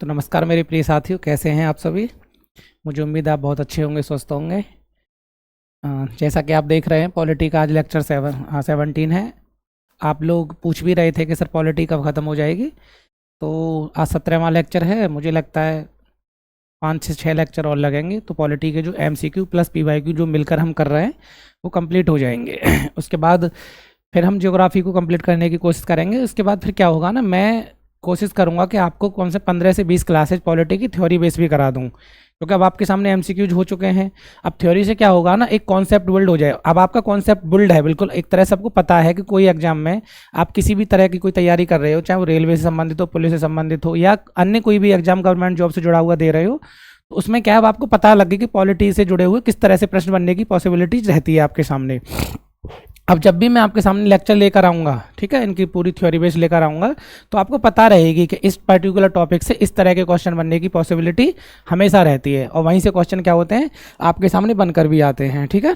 तो नमस्कार मेरे प्रिय साथियों, कैसे हैं आप सभी। मुझे उम्मीद है आप बहुत अच्छे होंगे, स्वस्थ होंगे। जैसा कि आप देख रहे हैं, पॉलिटी का आज लेक्चर 17 है। आप लोग पूछ भी रहे थे कि सर पॉलिटी कब ख़त्म हो जाएगी। तो आज 17वां लेक्चर है। मुझे लगता है 5 से 6 लेक्चर और लगेंगे तो पॉलिटी के जो MCQ प्लस PYQ जो मिलकर हम कर रहे हैं वो कंप्लीट हो जाएंगे। उसके बाद फिर हम ज्योग्राफी को कंप्लीट करने की कोशिश करेंगे। उसके बाद फिर क्या होगा ना, मैं कोशिश करूंगा कि आपको कम से 15 से 20 क्लासेज पॉलिटी की थ्योरी बेस भी करा दूं, क्योंकि अब आपके सामने MCQs हो चुके हैं। अब थ्योरी से क्या होगा ना, एक कॉन्सेप्ट बिल्ड हो जाए। अब आपका कॉन्सेप्ट बिल्ड है बिल्कुल, एक तरह से आपको पता है कि कोई एग्जाम में आप किसी भी तरह की कोई तैयारी कर रहे हो, चाहे वो रेलवे से संबंधित हो, पुलिस से संबंधित हो, या अन्य कोई भी एग्जाम गवर्नमेंट जॉब से जुड़ा हुआ दे रहे हो, तो उसमें क्या है, अब आपको पता लगे कि पॉलिटी से जुड़े हुए किस तरह से प्रश्न बनने की पॉसिबिलिटीज रहती है आपके सामने। अब जब भी मैं आपके सामने लेक्चर लेकर आऊँगा, ठीक है, इनकी पूरी थ्योरी बेस लेकर आऊँगा, तो आपको पता रहेगी कि इस पर्टिकुलर टॉपिक से इस तरह के क्वेश्चन बनने की पॉसिबिलिटी हमेशा रहती है, और वहीं से क्वेश्चन क्या होते हैं आपके सामने बनकर भी आते हैं। ठीक है,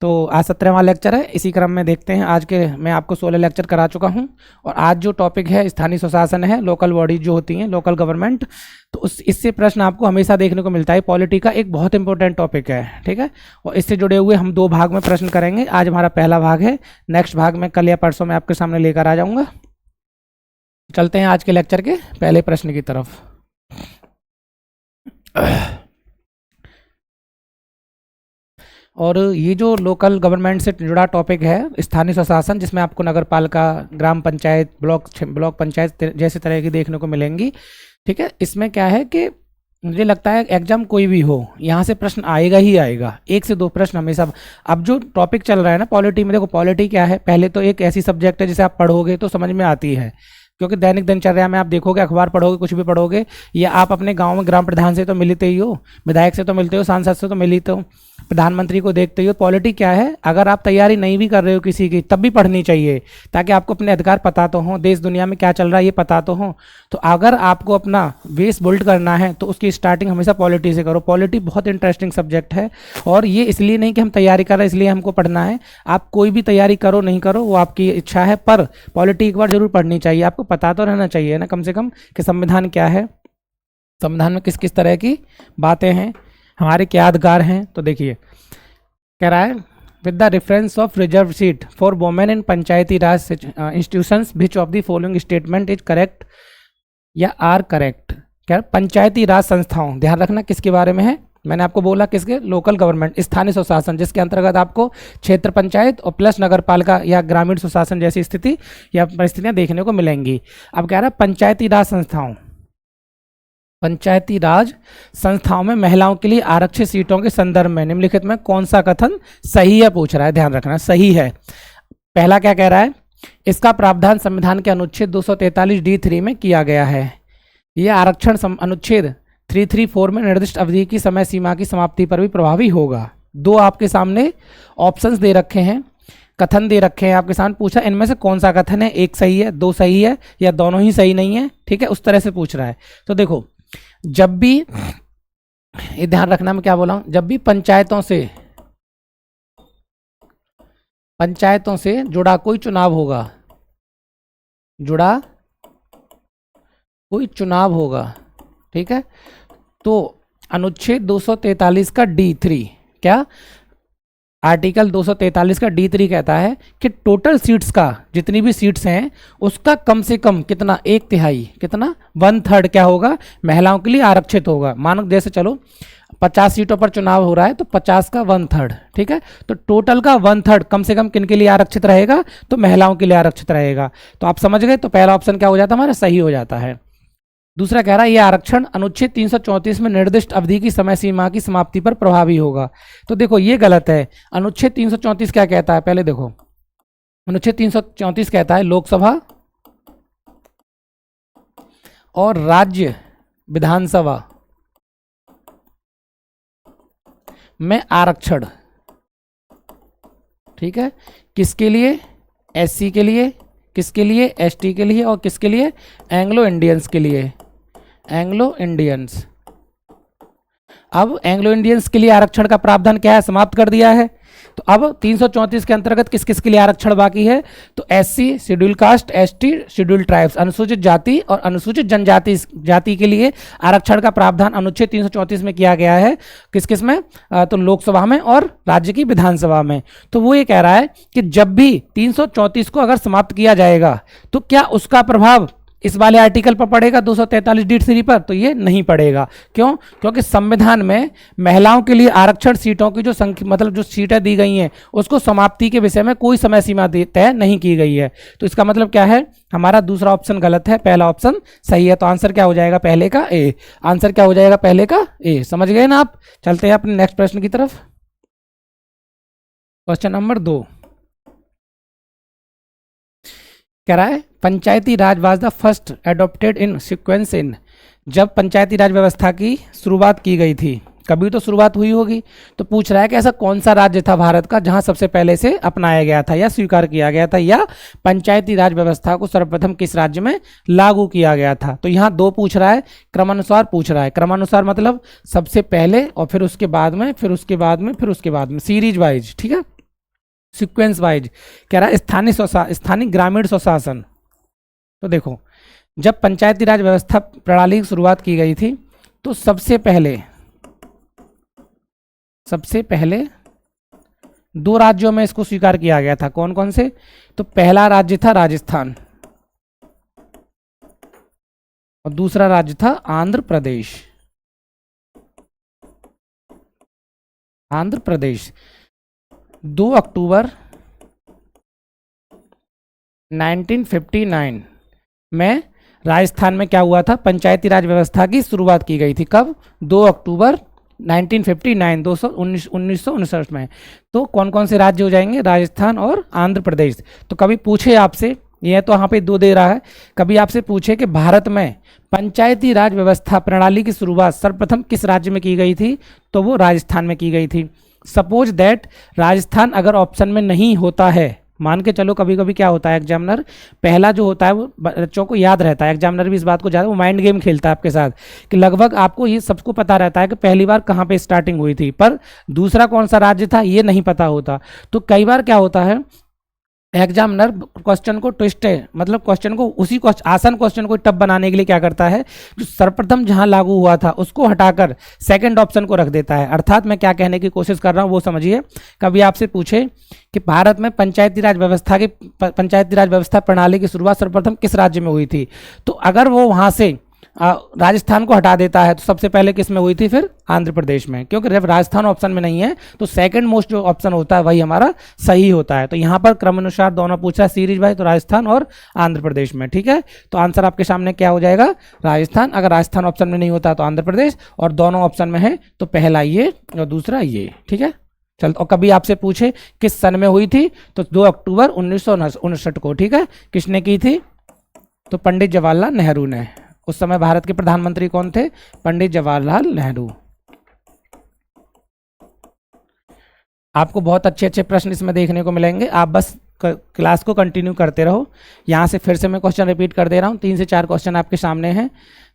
तो आज 17वां लेक्चर है। इसी क्रम में देखते हैं, आज के मैं आपको 16 लेक्चर करा चुका हूं, और आज जो टॉपिक है स्थानीय स्वशासन है, लोकल बॉडी जो होती हैं, लोकल गवर्नमेंट। तो इससे प्रश्न आपको हमेशा देखने को मिलता है। पॉलिटी का एक बहुत इंपॉर्टेंट टॉपिक है, ठीक है, और इससे जुड़े हुए हम 2 भाग में प्रश्न करेंगे। आज हमारा पहला भाग है, नेक्स्ट भाग में कल या परसों में आपके सामने लेकर आ जाऊँगा। चलते हैं आज के लेक्चर के पहले प्रश्न की तरफ। और ये जो लोकल गवर्नमेंट से जुड़ा टॉपिक है स्थानीय स्वशासन, जिसमें आपको नगर पालिका, ग्राम पंचायत, ब्लॉक पंचायत जैसे तरह की देखने को मिलेंगी। ठीक है, इसमें क्या है कि मुझे लगता है एग्जाम कोई भी हो, यहाँ से प्रश्न आएगा ही आएगा, 1 से 2 प्रश्न हमेशा। अब जो टॉपिक चल रहा है ना पॉलिटी में, देखो पॉलिटी क्या है, पहले तो एक ऐसी सब्जेक्ट है जिसे आप पढ़ोगे तो समझ में आती है, क्योंकि दैनिक दिनचर्या में आप देखोगे, अखबार पढ़ोगे, कुछ भी पढ़ोगे, या आप अपने गांव में ग्राम प्रधान से तो मिलते ही हो, विधायक से तो मिलते हो, सांसद से तो मिलते हो, प्रधानमंत्री को देखते हो। पॉलिटी क्या है, अगर आप तैयारी नहीं भी कर रहे हो किसी की, तब भी पढ़नी चाहिए, ताकि आपको अपने अधिकार पता तो हो, देश दुनिया में क्या चल रहा है ये पता तो हो। तो अगर आपको अपना बेस बिल्ड करना है तो उसकी स्टार्टिंग हमेशा पॉलिटी से करो। पॉलिटी बहुत इंटरेस्टिंग सब्जेक्ट है, और ये इसलिए नहीं कि हम तैयारी कर रहे हैं इसलिए हमको पढ़ना है। आप कोई भी तैयारी करो नहीं करो वो आपकी इच्छा है, पर पॉलिटी एक बार जरूर पढ़नी चाहिए। आपको पता तो रहना चाहिए ना कम से कम कि संविधान क्या है, संविधान में किस किस तरह की बातें हैं, हमारे क्या अधिकार हैं। तो देखिए कह रहा है, with the reference of reserve seat for women in Panchayati Raj institutions which of the following statement is correct या आर करेक्ट। क्या पंचायती राज संस्थाओं, ध्यान रखना किसके बारे में है, मैंने आपको बोला किसके, लोकल गवर्नमेंट, स्थानीय स्वशासन, जिसके अंतर्गत आपको क्षेत्र पंचायत और प्लस नगर पालिका या ग्रामीण स्वशासन जैसी स्थिति या परिस्थितियां देखने को मिलेंगी। अब कह रहा है पंचायती राज संस्थाओं, पंचायती राज संस्थाओं में महिलाओं के लिए आरक्षित सीटों के संदर्भ में निम्नलिखित में कौन सा कथन सही है, पूछ रहा है, ध्यान रखना सही है। पहला क्या कह रहा है, इसका प्रावधान संविधान के अनुच्छेद 243D3 में किया गया है। यह आरक्षण अनुच्छेद 334 में निर्दिष्ट अवधि की समय सीमा की समाप्ति पर भी प्रभावी होगा। 2 आपके सामने ऑप्शंस दे रखे हैं, कथन दे रखे हैं आपके सामने, पूछा इनमें से कौन सा कथन है, 1 सही है, 2 सही है, या दोनों ही सही नहीं है। ठीक है, उस तरह से पूछ रहा है। तो देखो, जब भी ये ध्यान रखना मैं क्या बोला हूं, जब भी पंचायतों से जुड़ा कोई चुनाव होगा, जुड़ा कोई चुनाव होगा, ठीक है, तो अनुच्छेद 243 का D3, क्या आर्टिकल 243 का D3 कहता है कि टोटल सीट्स का, जितनी भी सीट्स हैं उसका कम से कम कितना, 1/3, कितना 1/3 क्या होगा, महिलाओं के लिए आरक्षित होगा। मानो जैसे चलो 50 सीटों पर चुनाव हो रहा है तो 50 का 1/3, ठीक है, तो टोटल का 1/3 कम से कम किन के लिए आरक्षित रहेगा, तो महिलाओं के लिए आरक्षित रहेगा। तो आप समझ गए, तो पहला ऑप्शन क्या हो जाता है हमारा, सही हो जाता है। दूसरा कह रहा है यह आरक्षण अनुच्छेद 334 में निर्दिष्ट अवधि की समय सीमा की समाप्ति पर प्रभावी होगा। तो देखो ये गलत है। अनुच्छेद 334 क्या कहता है, पहले देखो, अनुच्छेद 334 कहता है लोकसभा और राज्य विधानसभा में आरक्षण, ठीक है, किसके लिए, SC के लिए, किसके लिए, ST के लिए, और किसके लिए, एंग्लो इंडियंस के लिए, एंग्लो इंडियंस। अब एंग्लो इंडियंस के लिए आरक्षण का प्रावधान क्या है, समाप्त कर दिया है। तो अब 334 के अंतर्गत किस किस के लिए आरक्षण बाकी है? तो SC, schedule caste, ST, schedule tribes, अनुसूचित जाति और अनुसूचित जनजाति जाति के लिए आरक्षण का प्रावधान अनुच्छेद 334 में किया गया है। किस किस में? तो लोकसभा में और राज्य की विधानसभा में। तो वो ये कह रहा है कि जब भी 334 को अगर समाप्त किया जाएगा तो क्या उसका प्रभाव इस वाले आर्टिकल पर पड़ेगा 243D3 पर? तो ये नहीं पड़ेगा। क्यों? क्योंकि संविधान में महिलाओं के लिए आरक्षण सीटों की जो संख्या, मतलब जो सीटें दी गई हैं, उसको समाप्ति के विषय में कोई समय सीमा तय नहीं की गई है। तो इसका मतलब क्या है? हमारा दूसरा ऑप्शन गलत है, पहला ऑप्शन सही है। तो आंसर क्या हो जाएगा पहले का? ए। आंसर क्या हो जाएगा पहले का? ए। समझ गए ना आप? चलते हैं अपने नेक्स्ट प्रश्न की तरफ। क्वेश्चन नंबर 2 कह रहा है panchayati raj was the first adopted in sequence in. जब पंचायती राज व्यवस्था की शुरुआत की गई थी, कभी तो शुरुआत हुई होगी, तो पूछ रहा है कि ऐसा कौन सा राज्य था भारत का जहां सबसे पहले से अपनाया गया था या स्वीकार किया गया था, या पंचायती राज व्यवस्था को सर्वप्रथम किस राज्य में लागू किया गया था। तो यहाँ 2 पूछ रहा है, क्रमानुसार पूछ रहा है। क्रमानुसार मतलब सबसे पहले और फिर उसके बाद में, फिर उसके बाद में, फिर उसके बाद में, सीरीज वाइज। ठीक है, सीक्वेंस वाइज। कह रहा है स्थानीय ग्रामीण स्वशासन। तो देखो, जब पंचायती राज व्यवस्था प्रणाली की शुरुआत की गई थी तो सबसे पहले 2 राज्यों में इसको स्वीकार किया गया था। कौन कौन से? तो पहला राज्य था राजस्थान और दूसरा राज्य था आंध्र प्रदेश। आंध्र प्रदेश 2 अक्टूबर 1959 में राजस्थान में क्या हुआ था? पंचायती राज व्यवस्था की शुरुआत की गई थी। कब? 2 अक्टूबर 1959 1959 में। तो कौन कौन से राज्य हो जाएंगे? राजस्थान और आंध्र प्रदेश। तो कभी पूछे आपसे, ये तो यहाँ पे 2 दे रहा है, कभी आपसे पूछे कि भारत में पंचायती राज व्यवस्था प्रणाली की शुरुआत सर्वप्रथम किस राज्य में की गई थी, तो वो राजस्थान में की गई थी। सपोज दैट राजस्थान अगर ऑप्शन में नहीं होता है, मान के चलो, कभी कभी क्या होता है, एग्जामिनर पहला जो होता है वो बच्चों को याद रहता है, एग्जामिनर भी इस बात को ज़्यादा, वो माइंड गेम खेलता है आपके साथ कि लगभग आपको ये सबको पता रहता है कि पहली बार कहाँ पे स्टार्टिंग हुई थी, पर दूसरा कौन सा राज्य था ये नहीं पता होता। तो कई बार क्या होता है, एग्जामिनर क्वेश्चन को ट्विस्ट है, मतलब क्वेश्चन को आसान क्वेश्चन को टफ बनाने के लिए क्या करता है, जो सर्वप्रथम जहां लागू हुआ था उसको हटाकर सेकंड ऑप्शन को रख देता है। अर्थात मैं क्या कहने की कोशिश कर रहा हूं वो समझिए। कभी आपसे पूछे कि भारत में पंचायती राज व्यवस्था प्रणाली की शुरुआत सर्वप्रथम किस राज्य में हुई थी, तो अगर वो वहां से राजस्थान को हटा देता है तो सबसे पहले किस में हुई थी? फिर आंध्र प्रदेश में। क्योंकि जब राजस्थान ऑप्शन में नहीं है तो सेकंड मोस्ट जो ऑप्शन होता है वही हमारा सही होता है। तो यहाँ पर क्रमानुसार दोनों पूछा है सीरीज भाई, तो राजस्थान और आंध्र प्रदेश में। ठीक है, तो आंसर आपके सामने क्या हो जाएगा? राजस्थान। अगर राजस्थान ऑप्शन में नहीं होता तो आंध्र प्रदेश, और दोनों ऑप्शन में है तो पहला ये और दूसरा ये। ठीक है, चल। और कभी आपसे पूछे किस सन में हुई थी, तो 2 अक्टूबर 1959 को। ठीक है, किसने की थी? तो पंडित जवाहरलाल नेहरू ने। उस समय भारत के प्रधानमंत्री कौन थे? पंडित जवाहरलाल नेहरू। आपको बहुत अच्छे अच्छे प्रश्न इसमें देखने को मिलेंगे, आप बस क्लास को कंटिन्यू करते रहो। यहाँ से फिर से मैं क्वेश्चन रिपीट कर दे रहा हूँ, 3 से 4 क्वेश्चन आपके सामने हैं।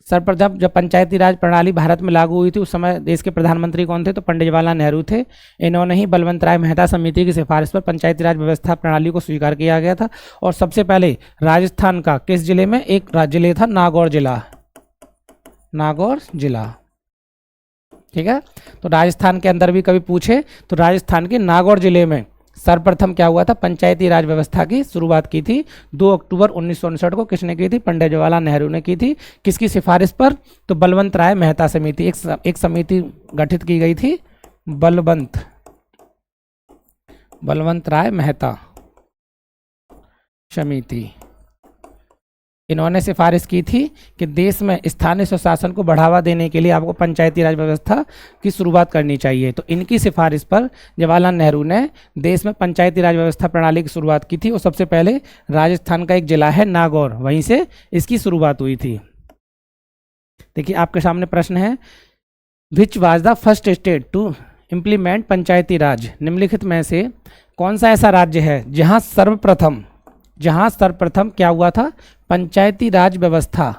सर्वप्रथम जब पंचायती राज प्रणाली भारत में लागू हुई थी उस समय देश के प्रधानमंत्री कौन थे? तो पंडित जवाहरलाल नेहरू थे। इन्होंने ही बलवंत राय मेहता समिति की सिफारिश पर पंचायती राज व्यवस्था प्रणाली को स्वीकार किया गया था। और सबसे पहले राजस्थान का किस जिले में? एक जिले था नागौर जिला। नागौर जिला। ठीक है, तो राजस्थान के अंदर भी कभी पूछे तो राजस्थान के नागौर जिले में सर्वप्रथम क्या हुआ था? पंचायती राज व्यवस्था की शुरुआत की थी। 2 अक्टूबर 1959 को किसने की थी? पंडित जवाहरलाल नेहरू ने की थी। किसकी सिफारिश पर? तो बलवंत राय मेहता समिति, एक समिति गठित की गई थी, बलवंत राय मेहता समिति। इन्होंने सिफारिश की थी कि देश में स्थानीय स्वशासन को बढ़ावा देने के लिए आपको पंचायती राज व्यवस्था की शुरुआत करनी चाहिए। तो इनकी सिफारिश पर जवाहरलाल नेहरू ने देश में पंचायती राज व्यवस्था प्रणाली की शुरुआत की थी। और सबसे पहले राजस्थान का एक जिला है नागौर, वहीं से इसकी शुरुआत हुई थी। देखिए आपके सामने प्रश्न है, which was the first state to implement panchayati raj? निम्नलिखित में से कौन सा ऐसा राज्य है जहाँ सर्वप्रथम क्या हुआ था? पंचायती राज व्यवस्था।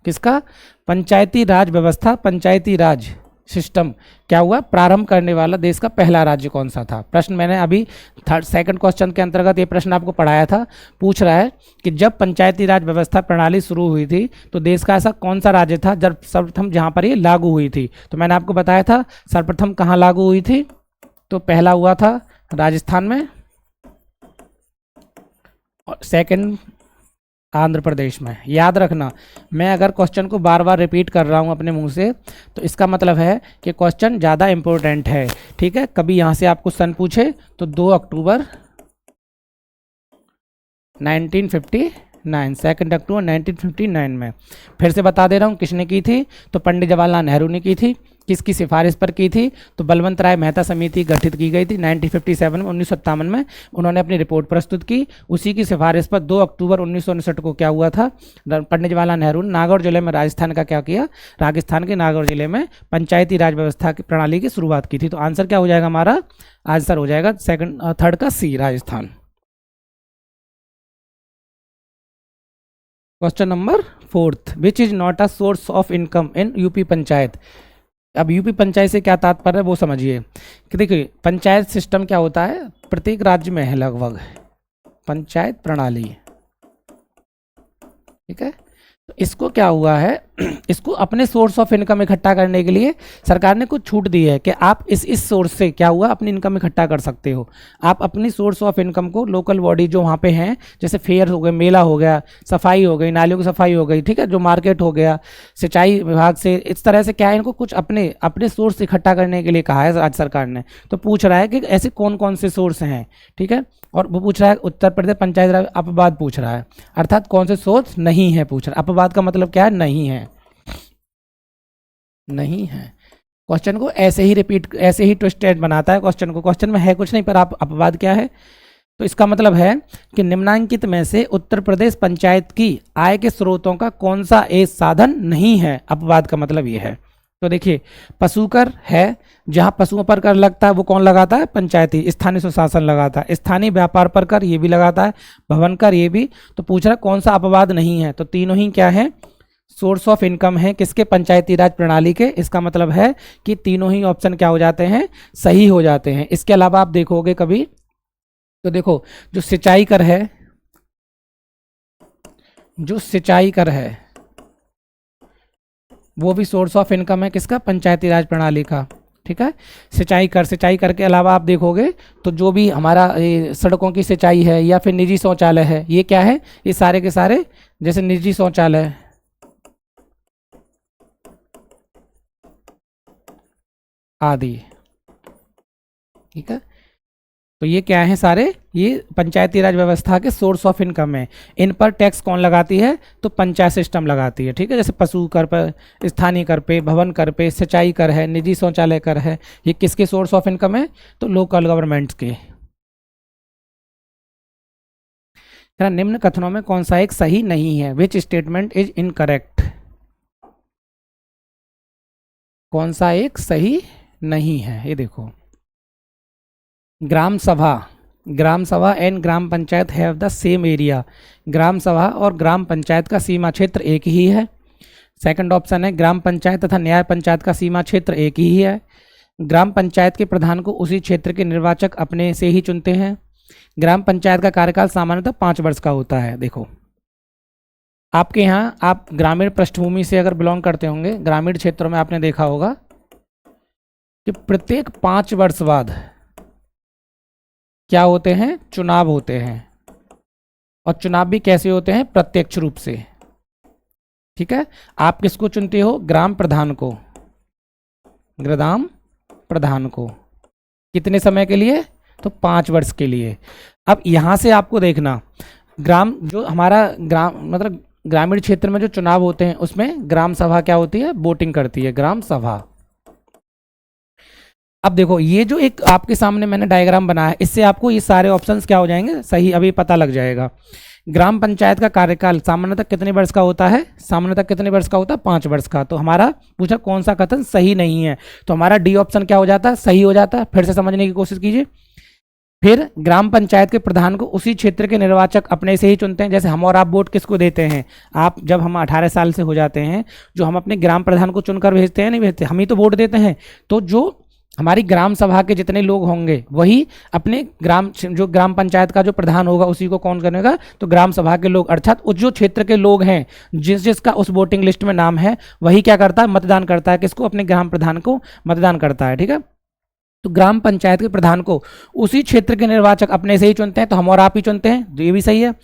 किसका? पंचायती राज व्यवस्था, पंचायती राज सिस्टम क्या हुआ, प्रारंभ करने वाला देश का पहला राज्य कौन सा था। प्रश्न मैंने अभी सेकंड क्वेश्चन के अंतर्गत ये प्रश्न आपको पढ़ाया था। पूछ रहा है कि जब पंचायती राज व्यवस्था प्रणाली शुरू हुई थी तो देश का ऐसा कौन सा राज्य था जब सर्वप्रथम जहाँ पर ये लागू हुई थी। तो मैंने आपको बताया था सर्वप्रथम कहाँ लागू हुई थी, तो पहला हुआ था राजस्थान में और सेकंड आंध्र प्रदेश में। याद रखना, मैं अगर क्वेश्चन को बार बार रिपीट कर रहा हूँ अपने मुंह से तो इसका मतलब है कि क्वेश्चन ज़्यादा इंपॉर्टेंट है। ठीक है, कभी यहाँ से आपको सन पूछे तो 2 अक्टूबर 1959, 2 अक्टूबर 1959 में। फिर से बता दे रहा हूँ किसने की थी, तो पंडित जवाहरलाल नेहरू ने की थी। किसकी सिफारिश पर की थी, तो बलवंत राय मेहता समिति गठित की गई थी 1957 में, 1957 में उन्होंने अपनी रिपोर्ट प्रस्तुत की। उसी की सिफारिश पर 2 अक्टूबर 1959 को क्या हुआ था, पंडित जवाहरलाल नेहरू ने नागौर जिले में राजस्थान का क्या किया, राजस्थान के नागौर जिले में पंचायती राज व्यवस्था की प्रणाली की शुरुआत की थी। तो आंसर क्या हो जाएगा हमारा, आंसर हो जाएगा थर्ड का C, Rajasthan. Question number 4, which is not a source of income in UP panchayat. अब यूपी पंचायत से क्या तात्पर्य है वो समझिए कि देखिए पंचायत सिस्टम क्या होता है, प्रत्येक राज्य में है लगभग पंचायत प्रणाली। ठीक है, तो इसको क्या हुआ है, इसको अपने सोर्स ऑफ इनकम इकट्ठा करने के लिए सरकार ने कुछ छूट दी है कि आप इस सोर्स से क्या हुआ अपनी इनकम इकट्ठा कर सकते हो। आप अपनी सोर्स ऑफ इनकम को लोकल बॉडी जो वहाँ पे हैं, जैसे फेयर हो गए, मेला हो गया, सफाई हो गई, नालियों की सफाई हो गई, ठीक है, जो मार्केट हो गया, सिंचाई विभाग से, इस तरह से क्या है, इनको कुछ अपने अपने सोर्स इकट्ठा करने के लिए कहा है राज्य सरकार ने। तो पूछ रहा है कि ऐसे कौन कौन से सोर्स हैं। ठीक है, और वो पूछ रहा है उत्तर प्रदेश पंचायत राज अपवाद पूछ रहा है, अर्थात कौन से सोर्स नहीं है पूछ रहा है। अपवाद का मतलब क्या है, नहीं है, नहीं है। क्वेश्चन को ऐसे ही रिपीट, ऐसे ही ट्विस्टेड बनाता है क्वेश्चन को। क्वेश्चन में है कुछ नहीं पर आप अपवाद क्या है, तो इसका मतलब है कि निम्नांकित में से उत्तर प्रदेश पंचायत की आय के स्रोतों का कौन सा एक साधन नहीं है। अपवाद का मतलब ये है। तो देखिए पशु कर है, जहां पशुओं पर कर लगता है वो कौन लगाता है, पंचायती स्थानीय स्वशासन लगाता है। स्थानीय व्यापार पर कर ये भी लगाता है, भवन कर ये भी। तो पूछ रहा है कौन सा अपवाद नहीं है, तो तीनों ही क्या है, सोर्स ऑफ इनकम है किसके, पंचायती राज प्रणाली के। इसका मतलब है कि तीनों ही ऑप्शन क्या हो जाते हैं, सही हो जाते हैं। इसके अलावा आप देखोगे कभी तो देखो जो सिंचाई कर है, जो सिंचाई कर है वो भी सोर्स ऑफ इनकम है किसका, पंचायती राज प्रणाली का। ठीक है, सिंचाई कर के अलावा आप देखोगे तो जो भी हमारा सड़कों की सिंचाई है या फिर निजी शौचालय है, ये क्या है, ये सारे के सारे, जैसे निजी शौचालय आदि। ठीक है, तो ये क्या है सारे, ये पंचायती राज व्यवस्था के सोर्स ऑफ इनकम है। इन पर टैक्स कौन लगाती है, तो पंचायत सिस्टम लगाती है। ठीक है, जैसे पशु कर पर, स्थानीय कर पे, भवन कर पे, सिंचाई कर है, निजी शौचालय कर है, ये किसके सोर्स ऑफ इनकम है, तो लोकल गवर्नमेंट्स के। निम्न कथनों में कौन सा एक सही नहीं है, विच स्टेटमेंट इज इनकरेक्ट। कौन सा एक सही नहीं है, ये देखो, gram sabha and gram panchayat have the same area. Gram sabha और ग्राम पंचायत का सीमा क्षेत्र एक ही है। सेकंड ऑप्शन है ग्राम पंचायत तथा न्याय पंचायत का सीमा क्षेत्र एक ही है। ग्राम पंचायत के प्रधान को उसी क्षेत्र के निर्वाचक अपने से ही चुनते हैं। ग्राम पंचायत का कार्यकाल सामान्यतः 5 वर्ष का होता है। देखो आपके यहाँ, आप ग्रामीण पृष्ठभूमि से अगर बिलोंग करते होंगे, ग्रामीण क्षेत्रों में आपने देखा होगा कि प्रत्येक 5 वर्ष बाद क्या होते हैं, चुनाव होते हैं। और चुनाव भी कैसे होते हैं, प्रत्यक्ष रूप से। ठीक है, आप किसको चुनते हो, ग्राम प्रधान को, ग्राम प्रधान को। कितने समय के लिए, तो 5 वर्ष के लिए। अब यहां से आपको देखना, ग्राम जो हमारा ग्राम मतलब ग्रामीण क्षेत्र में जो चुनाव होते हैं उसमें ग्राम सभा क्या होती है, वोटिंग करती है, ग्राम सभा। अब देखो ये जो एक आपके सामने मैंने डायग्राम बनाया है, इससे आपको ये सारे ऑप्शंस क्या हो जाएंगे, सही अभी पता लग जाएगा। ग्राम पंचायत का कार्यकाल सामान्यतः कितने वर्ष का होता है, सामान्यतः कितने वर्ष का होता है, 5 वर्ष का। तो हमारा पूछा कौन सा कथन सही नहीं है, तो हमारा डी ऑप्शन क्या हो जाता है, सही हो जाता है। फिर से समझने की कोशिश कीजिए, फिर ग्राम पंचायत के प्रधान को उसी क्षेत्र के निर्वाचक अपने से ही चुनते हैं। जैसे हम और आप वोट किसको देते हैं, आप जब हम 18 साल से हो जाते हैं, जो हम अपने ग्राम प्रधान को चुनकर भेजते हैं, नहीं भेजते, हम ही तो वोट देते हैं। तो जो हमारी ग्राम सभा के जितने लोग होंगे वही अपने जो ग्राम पंचायत का जो प्रधान होगा उसी को कौन करेगा, तो ग्राम सभा के लोग, अर्थात उस जो क्षेत्र के लोग हैं जिसका उस वोटिंग लिस्ट में नाम है, वही क्या करता है, मतदान करता है। किसको, अपने ग्राम प्रधान को मतदान करता है। ठीक है, तो ग्राम पंचायत के प्रधान को उसी क्षेत्र के निर्वाचक अपने से ही चुनते हैं, तो हम और आप ही चुनते हैं, तो ये भी सही है।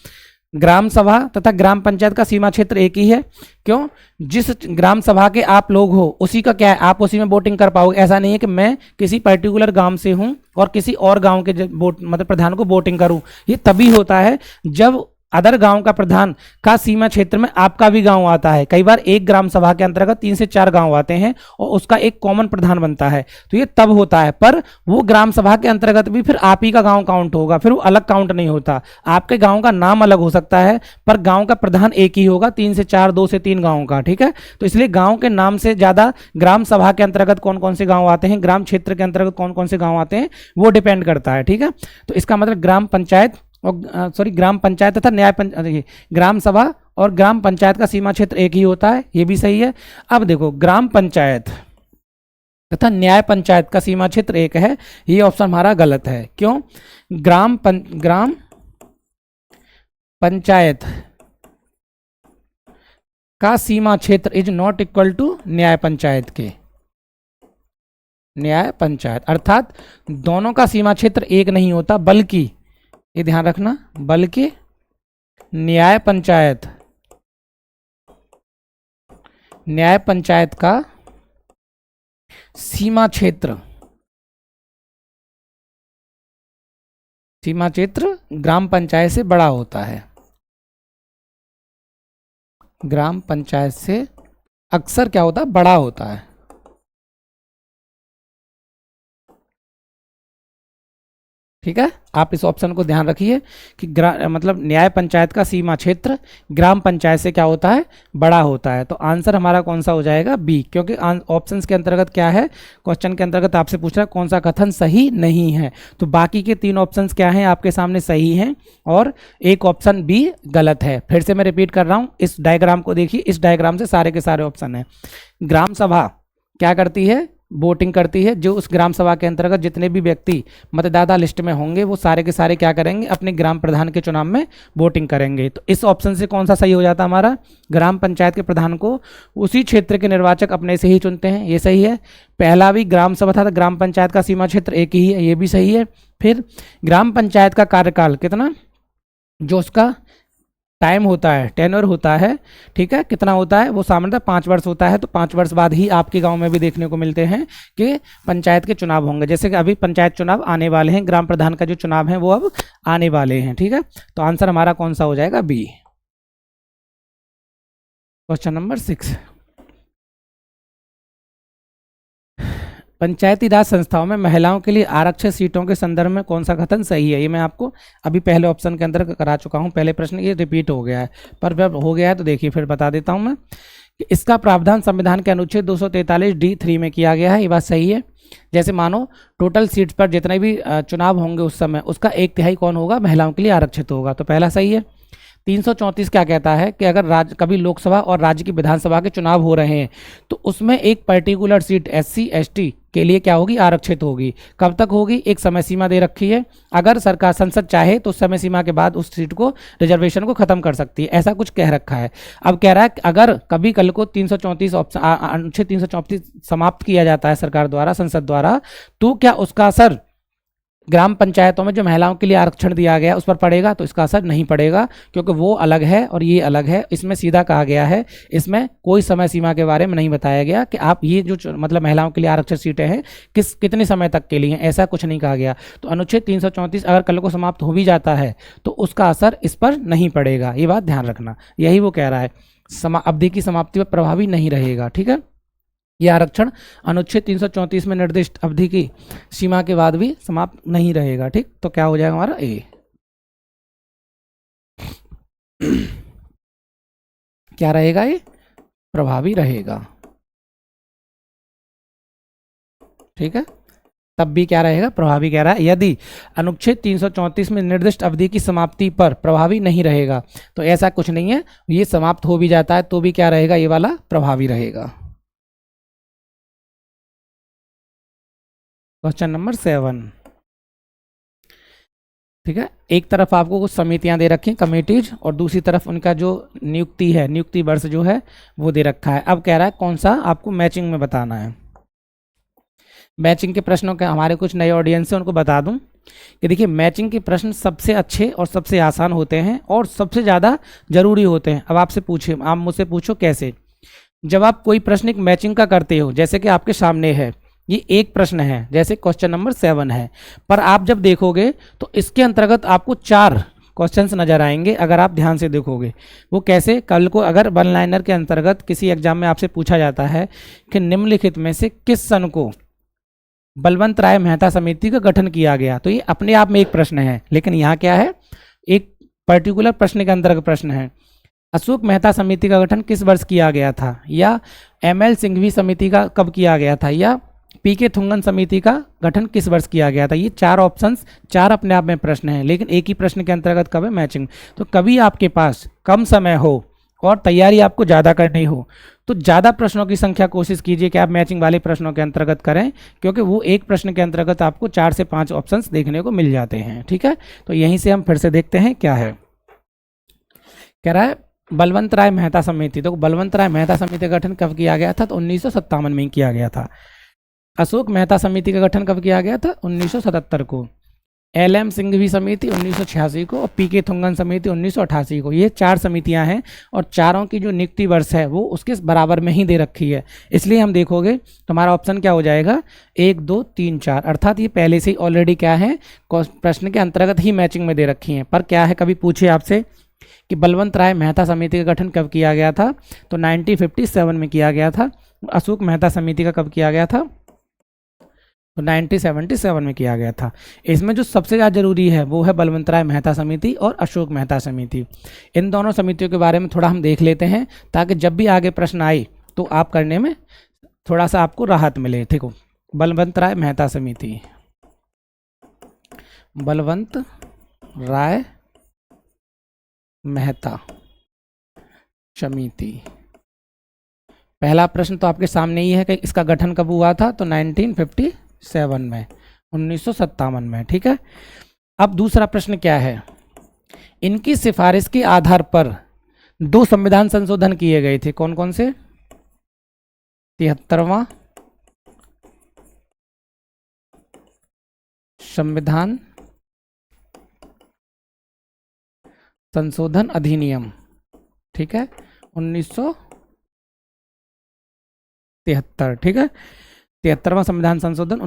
ग्राम सभा तथा ग्राम पंचायत का सीमा क्षेत्र एक ही है। क्यों, जिस ग्राम सभा के आप लोग हो उसी का क्या है, आप उसी में वोटिंग कर पाओगे। ऐसा नहीं है कि मैं किसी पर्टिकुलर गांव से हूं और किसी और गांव के मतलब प्रधान को वोटिंग करूं। ये तभी होता है जब अदर गांव का प्रधान का सीमा क्षेत्र में आपका भी गांव आता है। कई बार एक ग्राम सभा के अंतर्गत 3 से 4 गांव आते हैं और उसका एक कॉमन प्रधान बनता है, तो ये तब होता है। पर वो ग्राम सभा के अंतर्गत भी फिर आप ही का गांव काउंट होगा, फिर वो अलग काउंट नहीं होता। आपके गांव का नाम अलग हो सकता है पर गांव का प्रधान एक ही होगा, 3 से 4, 2 से 3 गाँव का। ठीक है, तो इसलिए गाँव के नाम से ज्यादा ग्राम सभा के अंतर्गत कौन कौन से गाँव आते हैं, ग्राम क्षेत्र के अंतर्गत कौन कौन से गाँव आते हैं, वो डिपेंड करता है। ठीक है, तो इसका मतलब ग्राम पंचायत और ग्राम पंचायत तथा न्याय पंचायत, ग्राम सभा और ग्राम पंचायत का सीमा क्षेत्र एक ही होता है, ये भी सही है। अब देखो, ग्राम पंचायत तथा न्याय पंचायत का सीमा क्षेत्र एक है, ये ऑप्शन हमारा गलत है। क्यों, ग्राम पंचायत का सीमा क्षेत्र इज नॉट इक्वल टू न्याय पंचायत के। न्याय पंचायत अर्थात दोनों का सीमा क्षेत्र एक नहीं होता, बल्कि ये ध्यान रखना, बल्कि न्याय पंचायत का सीमा क्षेत्र ग्राम पंचायत से बड़ा होता है। ग्राम पंचायत से अक्सर क्या होता है, बड़ा होता है। ठीक है, आप इस ऑप्शन को ध्यान रखिए कि मतलब न्याय पंचायत का सीमा क्षेत्र ग्राम पंचायत से क्या होता है, बड़ा होता है। तो आंसर हमारा कौन सा हो जाएगा, बी। क्योंकि ऑप्शंस के अंतर्गत क्या है, क्वेश्चन के अंतर्गत आपसे पूछ रहा है कौन सा कथन सही नहीं है, तो बाकी के 3 ऑप्शंस क्या हैं, आपके सामने सही हैं और एक ऑप्शन बी गलत है। फिर से मैं रिपीट कर रहा हूँ, इस डायग्राम को देखिए, इस डायग्राम से सारे के सारे ऑप्शन हैं। ग्राम सभा क्या करती है, वोटिंग करती है। जो उस ग्राम सभा के अंतर्गत जितने भी व्यक्ति मतदाता लिस्ट में होंगे वो सारे के सारे क्या करेंगे, अपने ग्राम प्रधान के चुनाव में वोटिंग करेंगे। तो इस ऑप्शन से कौन सा सही हो जाता हमारा, ग्राम पंचायत के प्रधान को उसी क्षेत्र के निर्वाचक अपने से ही चुनते हैं, ये सही है। पहला भी ग्राम सभा था, ग्राम पंचायत का सीमा क्षेत्र एक ही है, ये भी सही है। फिर ग्राम पंचायत का कार्यकाल कितना, जो उसका टाइम होता है, टेन्योर होता है, ठीक है, कितना होता है, वो सामान्यतः 5 वर्ष होता है। तो 5 वर्ष बाद ही आपके गांव में भी देखने को मिलते हैं कि पंचायत के चुनाव होंगे। जैसे कि अभी पंचायत चुनाव आने वाले हैं, ग्राम प्रधान का जो चुनाव है वो अब आने वाले हैं। ठीक है, तो आंसर हमारा कौन सा हो जाएगा, बी। क्वेश्चन नंबर 6, पंचायती राज संस्थाओं में महिलाओं के लिए आरक्षित सीटों के संदर्भ में कौन सा कथन सही है। ये मैं आपको अभी पहले ऑप्शन के अंदर करा चुका हूँ, पहले प्रश्न ये रिपीट हो गया है, पर जब हो गया है तो देखिए फिर बता देता हूँ मैं कि इसका प्रावधान संविधान के अनुच्छेद 243D(3) में किया गया है, ये बात सही है। जैसे मानो टोटल सीट्स पर जितने भी चुनाव होंगे उस समय उसका 1/3 कौन होगा, महिलाओं के लिए आरक्षित होगा, तो पहला सही है। 334 क्या कहता है कि अगर कभी लोकसभा और राज्य की विधानसभा के चुनाव हो रहे हैं तो उसमें एक पर्टिकुलर सीट SC ST के लिए क्या होगी, आरक्षित होगी। कब तक होगी, एक समय सीमा दे रखी है। अगर सरकार संसद चाहे तो उस समय सीमा के बाद उस सीट को, रिजर्वेशन को खत्म कर सकती है, ऐसा कुछ कह रखा है। अब कह रहा है कि अगर कभी कल को 334 अनुच्छेद 334 समाप्त किया जाता है सरकार द्वारा, संसद द्वारा, तो क्या उसका असर ग्राम पंचायतों में जो महिलाओं के लिए आरक्षण दिया गया उस पर पड़ेगा, तो इसका असर नहीं पड़ेगा, क्योंकि वो अलग है और ये अलग है। इसमें सीधा कहा गया है, इसमें कोई समय सीमा के बारे में नहीं बताया गया कि आप ये जो मतलब महिलाओं के लिए आरक्षित सीटें हैं कितने समय तक के लिए, ऐसा कुछ नहीं कहा गया। तो अनुच्छेद 334 अगर कल को समाप्त हो भी जाता है तो उसका असर इस पर नहीं पड़ेगा, ये बात ध्यान रखना। यही वो कह रहा है, अवधि की समाप्ति पर प्रभावी नहीं रहेगा। ठीक है, यह आरक्षण अनुच्छेद 334 में निर्दिष्ट अवधि की सीमा के बाद भी समाप्त नहीं रहेगा। ठीक, तो क्या हो जाएगा हमारा, ए। क्या रहेगा, ये प्रभावी रहेगा। ठीक है, तब भी क्या रहेगा, प्रभावी कह रहा है। यदि अनुच्छेद 334 में निर्दिष्ट अवधि की समाप्ति पर प्रभावी नहीं रहेगा, तो ऐसा कुछ नहीं है, ये समाप्त हो भी जाता है तो भी क्या रहेगा, ये वाला प्रभावी रहेगा। क्वेश्चन नंबर 7, ठीक है। एक तरफ आपको कुछ समितियां दे रखी हैं, कमेटीज, और दूसरी तरफ उनका जो नियुक्ति है, नियुक्ति वर्ष जो है वो दे रखा है। अब कह रहा है कौन सा आपको मैचिंग में बताना है। मैचिंग के प्रश्नों के हमारे कुछ नए ऑडियंस है, उनको बता दूं कि देखिए मैचिंग के प्रश्न सबसे अच्छे और सबसे आसान होते हैं और सबसे ज़्यादा जरूरी होते हैं। अब आपसे पूछे, आप मुझसे पूछो कैसे। जब आप कोई प्रश्न एक मैचिंग का करते हो, जैसे कि आपके सामने है, ये एक प्रश्न है, जैसे क्वेश्चन नंबर 7 है, पर आप जब देखोगे तो इसके अंतर्गत आपको 4 क्वेश्चंस नजर आएंगे अगर आप ध्यान से देखोगे। वो कैसे, कल को अगर वन लाइनर के अंतर्गत किसी एग्जाम में आपसे पूछा जाता है कि निम्नलिखित में से किस सन को बलवंत राय मेहता समिति का गठन किया गया, तो ये अपने आप में एक प्रश्न है, लेकिन यहाँ क्या है, एक पर्टिकुलर प्रश्न के अंतर्गत प्रश्न है। अशोक मेहता समिति का गठन किस वर्ष किया गया था, या एमएल सिंघवी समिति का कब किया गया था, या पीके थुंगन समिति का गठन किस वर्ष किया गया था। ये 4 ऑप्शंस, 4 अपने आप में प्रश्न हैं, लेकिन एक ही प्रश्न के अंतर्गत कब है, मैचिंग। तो कभी आपके पास कम समय हो और तैयारी आपको ज़्यादा करनी हो, तो ज़्यादा प्रश्नों की संख्या कोशिश कीजिए कि आप मैचिंग वाले प्रश्नों के अंतर्गत करें, क्योंकि वो एक प्रश्न के अंतर्गत आपको 4 से 5 ऑप्शंस देखने को मिल जाते हैं, ठीक है। तो यहीं से हम फिर से देखते हैं क्या है। कह रहा है बलवंत राय मेहता समिति, तो बलवंत राय मेहता समिति का गठन कब किया गया था, तो 1957 में ही किया गया था। अशोक मेहता समिति का गठन कब किया गया था, 1977 को। एलएम सिंघवी समिति 1986 को, और पीके थुंगन समिति 1988 को। ये 4 समितियां हैं और चारों की जो नियुक्ति वर्ष है वो उसके बराबर में ही दे रखी है, इसलिए हम देखोगे तो हमारा ऑप्शन क्या हो जाएगा, 1 2 3 4, अर्थात ये पहले से ही ऑलरेडी क्या है, प्रश्न के अंतर्गत ही मैचिंग में दे रखी हैं। पर क्या है, कभी पूछे आपसे कि बलवंत राय मेहता समिति का गठन कब किया गया था, तो 1957 में किया गया था। अशोक मेहता समिति का कब किया गया था, तो 1977 में किया गया था। इसमें जो सबसे ज़्यादा जरूरी है वो है बलवंत राय मेहता समिति और अशोक मेहता समिति। इन दोनों समितियों के बारे में थोड़ा हम देख लेते हैं, ताकि जब भी आगे प्रश्न आए तो आप करने में थोड़ा सा आपको राहत मिले। ठीक हो, बलवंत राय मेहता समिति, बलवंत राय मेहता समिति। पहला प्रश्न तो आपके सामने ही है कि इसका गठन कब हुआ था, तो 1957 में, 1957 में, ठीक है। अब दूसरा प्रश्न क्या है, इनकी सिफारिश के आधार पर 2 संविधान संशोधन किए गए थे, कौन कौन से, 73वां संविधान संशोधन अधिनियम, ठीक है, 1973, ठीक है। 73वां संविधान संशोधन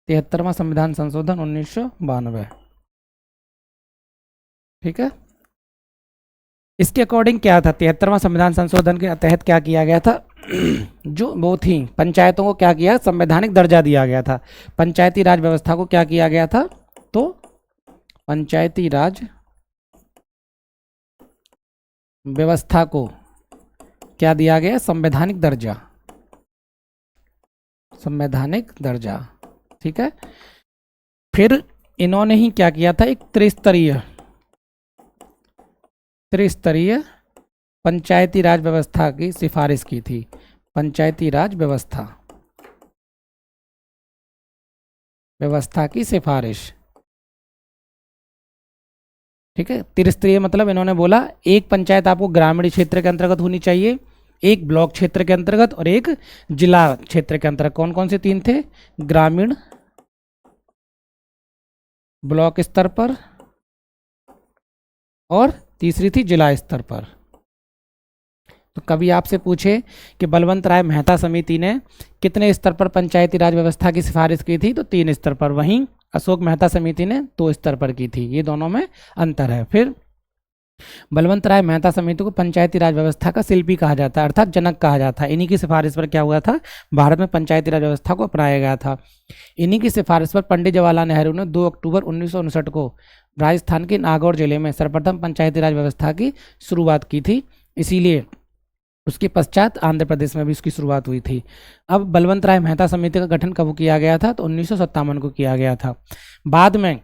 73वां संविधान संशोधन 1992, ठीक है। इसके अकॉर्डिंग क्या था, 73वां संविधान संशोधन के तहत क्या किया गया था, जो वो थी पंचायतों को क्या किया, संवैधानिक दर्जा दिया गया था। पंचायती राज व्यवस्था को क्या किया गया था, तो पंचायती राज व्यवस्था को क्या दिया गया, संवैधानिक दर्जा, संवैधानिक दर्जा, ठीक है। फिर इन्होंने ही क्या किया था, एक त्रिस्तरीय पंचायती राज व्यवस्था की सिफारिश की थी। पंचायती राज व्यवस्था की सिफारिश, ठीक है। त्रिस्तरीय मतलब इन्होंने बोला एक पंचायत आपको ग्रामीण क्षेत्र के अंतर्गत होनी चाहिए, एक ब्लॉक क्षेत्र के अंतर्गत और एक जिला क्षेत्र के अंतर्गत। कौन कौन से 3 थे, ग्रामीण, ब्लॉक स्तर पर, और तीसरी थी जिला स्तर पर। तो कभी आपसे पूछे कि बलवंत राय मेहता समिति ने कितने स्तर पर पंचायती राज व्यवस्था की सिफारिश की थी, तो 3 स्तर पर। वहीं अशोक मेहता समिति ने 2 स्तर पर की थी, ये दोनों में अंतर है। फिर बलवंत राय मेहता समिति को पंचायती राज व्यवस्था का शिल्पी कहा जाता है, अर्थात जनक कहा जाता है। इन्हीं की सिफारिश पर क्या हुआ था, भारत में पंचायती राज व्यवस्था को अपनाया गया था। इन्हीं की सिफारिश पर पंडित जवाहरलाल नेहरू ने 2 अक्टूबर 1959 को राजस्थान के नागौर जिले में सर्वप्रथम पंचायती राज व्यवस्था की शुरुआत की थी। इसीलिए उसके पश्चात आंध्र प्रदेश में भी उसकी शुरुआत हुई थी। अब बलवंत राय मेहता समिति का गठन कब किया गया था? तो 1957 को किया गया था। बाद में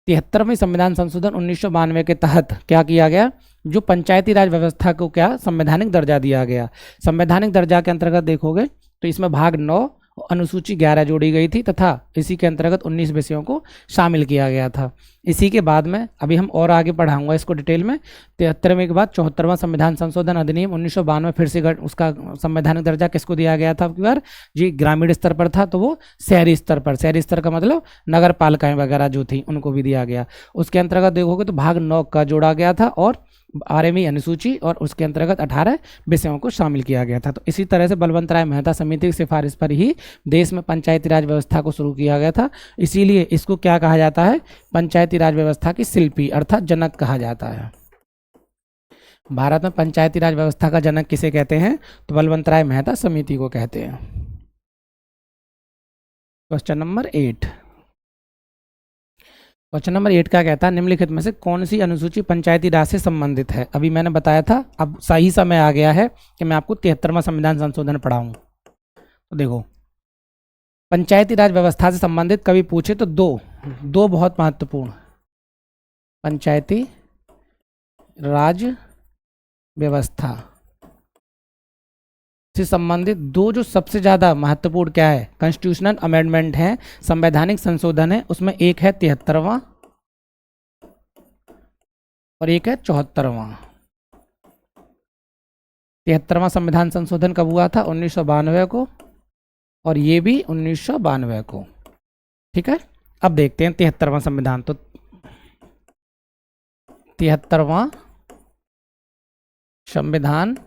73वें संविधान संशोधन 1992 के तहत क्या किया गया? जो पंचायती राज व्यवस्था को क्या संवैधानिक दर्जा दिया गया। संवैधानिक दर्जा के अंतर्गत देखोगे तो इसमें भाग 9 अनुसूची 11 जोड़ी गई थी तथा इसी के अंतर्गत 19 विषयों को शामिल किया गया था। इसी के बाद में अभी हम और आगे पढ़ाऊंगा इसको डिटेल में। 73वें के बाद 74वां संविधान संशोधन अधिनियम 1992 फिर से उसका संवैधानिक दर्जा किसको दिया गया था? अब बार जी ग्रामीण स्तर पर था तो वो शहरी स्तर पर, शहरी स्तर का मतलब नगर पालिकाएं वगैरह जो थी उनको भी दिया गया। उसके अंतर्गत देखोगे तो भाग 9 का जोड़ा गया था और 12वीं अनुसूची और उसके अंतर्गत 18 विषयों को शामिल किया गया था। तो इसी तरह से बलवंत राय मेहता समिति की सिफारिश पर ही देश में पंचायती राज व्यवस्था को शुरू किया गया था। इसीलिए इसको क्या कहा जाता है? पंचायती राज व्यवस्था की शिल्पी अर्थात जनक कहा जाता है। भारत में पंचायती राज व्यवस्था का जनक किसे कहते हैं? तो बलवंत राय मेहता समिति को कहते हैं। Question number 8। क्वेश्चन नंबर 8 क्या कहता है? निम्नलिखित में से कौन सी अनुसूची पंचायती राज से संबंधित है? अभी मैंने बताया था, अब सही समय आ गया है कि मैं आपको 73वां संविधान संशोधन पढ़ाऊं। तो देखो, पंचायती राज व्यवस्था से संबंधित कभी पूछे तो दो बहुत महत्वपूर्ण पंचायती राज व्यवस्था से संबंधित दो जो सबसे ज्यादा महत्वपूर्ण क्या है? कॉन्स्टिट्यूशनल अमेंडमेंट है, संवैधानिक संशोधन है। उसमें एक है 73वां और एक है 74वां। 73वां संविधान संशोधन कब हुआ था? 1992 को, और ये भी 1992 को। ठीक है, अब देखते हैं 73वां संविधान। तो 73वां संविधान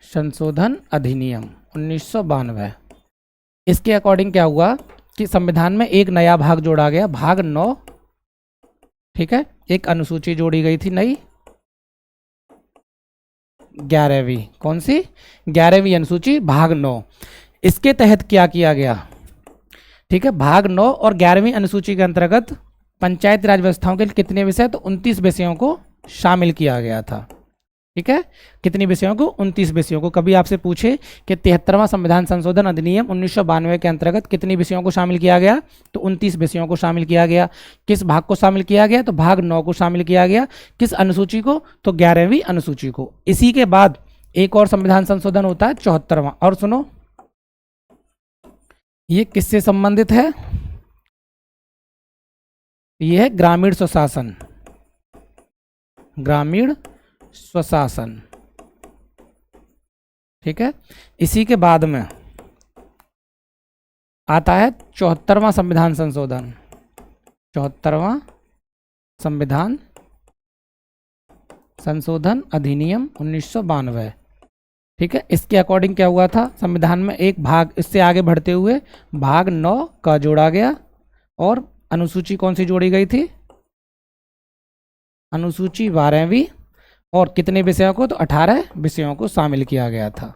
संशोधन अधिनियम 1992, इसके अकॉर्डिंग क्या हुआ कि संविधान में एक नया भाग जोड़ा गया, भाग 9। ठीक है, एक अनुसूची जोड़ी गई थी नई, 11वीं। कौन सी? 11वीं अनुसूची, भाग 9। इसके तहत क्या किया गया? ठीक है, भाग 9 और 11वीं अनुसूची के अंतर्गत पंचायत राज व्यवस्थाओं के कितने विषय? तो 29 विषयों को शामिल किया गया था। ठीक है, कितनी विषयों को? 29 विषयों को। कभी आपसे पूछे कि 73वां संविधान संशोधन अधिनियम 1992 के अंतर्गत कितनी विषयों को शामिल किया गया? तो 29 विषयों को शामिल किया गया। किस भाग को शामिल किया गया? तो भाग 9 को शामिल किया गया। किस अनुसूची को? तो 11वीं अनुसूची को। इसी के बाद एक और संविधान संशोधन होता है 74वां। और सुनो, ये किससे संबंधित है? ये है ग्रामीण स्वशासन, ग्रामीण स्वशासन। ठीक है, इसी के बाद में आता है 74वां संविधान संशोधन, 74वां संविधान संशोधन अधिनियम 1992। ठीक है, इसके अकॉर्डिंग क्या हुआ था? संविधान में एक भाग, इससे आगे बढ़ते हुए भाग 9 का जोड़ा गया और अनुसूची कौन सी जोड़ी गई थी? अनुसूची 12वीं, और कितने विषयों को? तो 18 विषयों को शामिल किया गया था।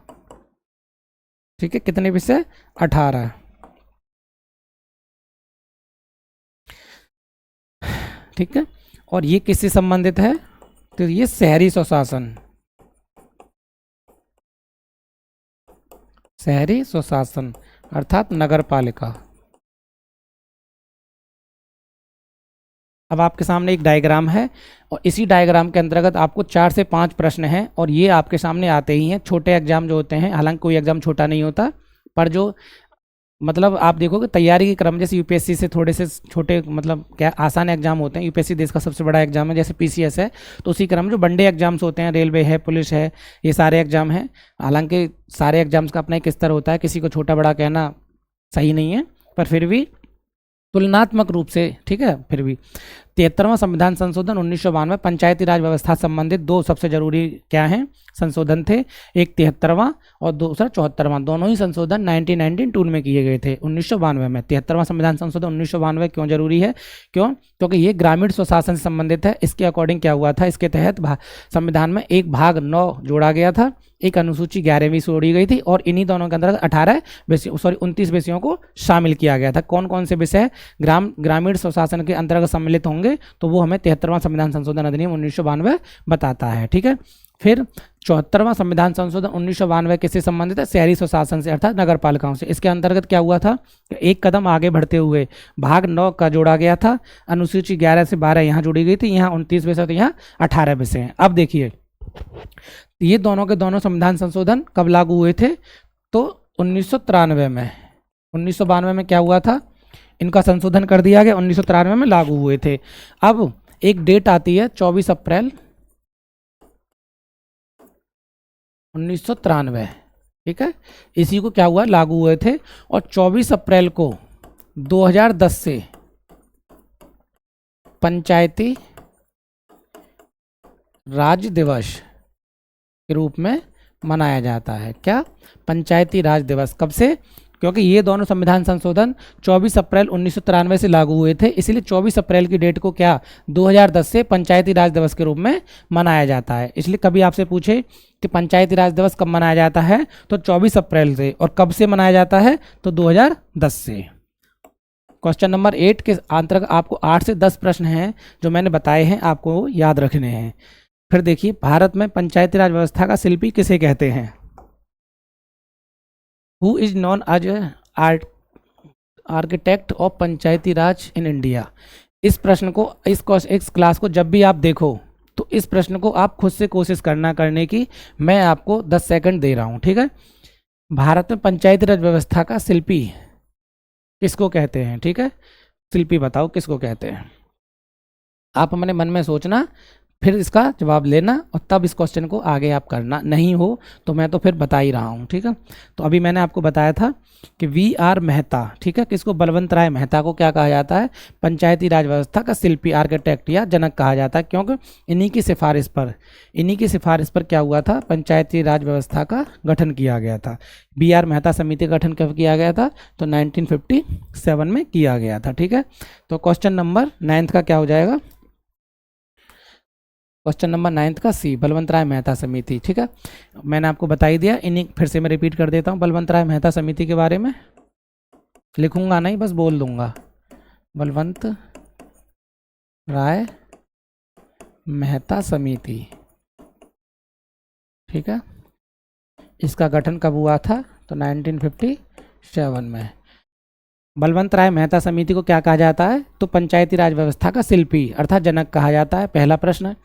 ठीक है, कितने विषय? 18। ठीक है, और ये किससे संबंधित है? तो ये शहरी स्वशासन, शहरी स्वशासन अर्थात नगर पालिका। अब आपके सामने एक डायग्राम है और इसी डायग्राम के अंतर्गत आपको 4 से 5 प्रश्न हैं और ये आपके सामने आते ही हैं। छोटे एग्जाम जो होते हैं, हालांकि कोई एग्जाम छोटा नहीं होता, पर जो मतलब आप देखोगे तैयारी के क्रम, जैसे यूपीएससी से थोड़े से छोटे मतलब क्या आसान एग्जाम होते हैं। यूपीएससी देश का सबसे बड़ा एग्जाम है, जैसे पीसीएस है, तो उसी क्रम जो वनडे एग्जाम्स होते हैं, रेलवे है, पुलिस है, ये सारे एग्जाम हैं। हालांकि सारे एग्जाम्स का अपना एक स्तर होता है, किसी को छोटा बड़ा कहना सही नहीं है, पर फिर भी तुलनात्मक रूप से, ठीक है, फिर भी 73वां संविधान संशोधन 1992 पंचायती राज व्यवस्था संबंधित दो सबसे जरूरी क्या हैं संशोधन थे, एक 73वां और दूसरा 74वां। दोनों ही संशोधन 1992 में किए गए थे। 1992 में 73वां संविधान संशोधन 1992 क्यों जरूरी है? क्यों? क्योंकि ये ग्रामीण स्वशासन से संबंधित है। इसके अकॉर्डिंग क्या हुआ था? इसके तहत संविधान में एक भाग 9 जोड़ा गया था, एक अनुसूची 11वीं जोड़ी गई थी और इन्हीं दोनों के अंतर्गत 29 विषयों को शामिल किया गया था। कौन कौन से विषय ग्रामीण स्वशासन के अंतर्गत सम्मिलित होंगे? तो वो हमें 73वां संविधान संशोधन अधिनियम 1992 बताता है। ठीक है, फिर 74वां संविधान संशोधन 1992 किससे संबंधित है? शहरी स्वशासन से, अर्थात नगर पालिकाओं से। इसके अंतर्गत क्या हुआ था? एक कदम आगे बढ़ते हुए भाग 9 का जोड़ा गया था। अनुसूची 11 से 12 यहाँ जोड़ी गई थी, यहाँ 29 विषय, तो यहाँ 18 विषय हैं। अब देखिए, ये दोनों के दोनों संविधान संशोधन कब लागू हुए थे? तो 1993 में। 1992 में क्या हुआ था? इनका संशोधन कर दिया गया, 1993 में लागू हुए थे। अब एक डेट आती है 24 अप्रैल 1993, ठीक है, इसी को क्या हुआ? लागू हुए थे। और 24 अप्रैल को 2010 से पंचायती राज दिवस के रूप में मनाया जाता है। क्या? पंचायती राज दिवस। कब से? क्योंकि ये दोनों संविधान संशोधन 24 अप्रैल 1993 से लागू हुए थे, इसलिए 24 अप्रैल की डेट को क्या 2010 से पंचायती राज दिवस के रूप में मनाया जाता है। इसलिए कभी आपसे पूछे कि पंचायती राज दिवस कब मनाया जाता है, तो 24 अप्रैल से। और कब से मनाया जाता है? तो 2010 से। क्वेश्चन नंबर 8 के अंतर्गत आपको 8 से 10 प्रश्न हैं जो मैंने बताए हैं, आपको याद रखने हैं। फिर देखिए, भारत में पंचायती राज व्यवस्था का शिल्पी किसे कहते हैं? Who is known as architect of Panchayati Raj in India? इस प्रश्न को, इस क्लास को जब भी आप देखो तो इस प्रश्न को आप खुद से कोशिश करना करने की। मैं आपको 10 सेकंड दे रहा हूं, ठीक है। भारत में पंचायती राज व्यवस्था का शिल्पी किसको कहते हैं? ठीक है, शिल्पी बताओ किसको कहते हैं। आप अपने मन में सोचना, फिर इसका जवाब लेना, और तब इस क्वेश्चन को आगे आप करना। नहीं हो तो मैं तो फिर बता ही रहा हूँ, ठीक है। तो अभी मैंने आपको बताया था कि वी.आर. मेहता, ठीक है, किसको? बलवंत राय मेहता को क्या कहा जाता है? पंचायती राज व्यवस्था का शिल्पी, आर्किटेक्ट या जनक कहा जाता है, क्योंकि इन्हीं की सिफारिश पर क्या हुआ था? पंचायती राज व्यवस्था का गठन किया गया था। बी.आर. मेहता समिति का गठन कब किया गया था? तो 1957 में किया गया था, ठीक है। तो क्वेश्चन नंबर 9 का क्या हो जाएगा? क्वेश्चन नंबर 9 का सी, बलवंत राय मेहता समिति, ठीक है। मैंने आपको बता ही दिया। इन्हीं फिर से मैं रिपीट कर देता हूँ बलवंत राय मेहता समिति के बारे में। लिखूंगा नहीं, बस बोल दूंगा, बलवंत राय मेहता समिति, ठीक है। इसका गठन कब हुआ था? तो 1957 में। बलवंत राय मेहता समिति को क्या कहा जाता है? तो पंचायती राज व्यवस्था का शिल्पी अर्थात जनक कहा जाता है। पहला प्रश्न।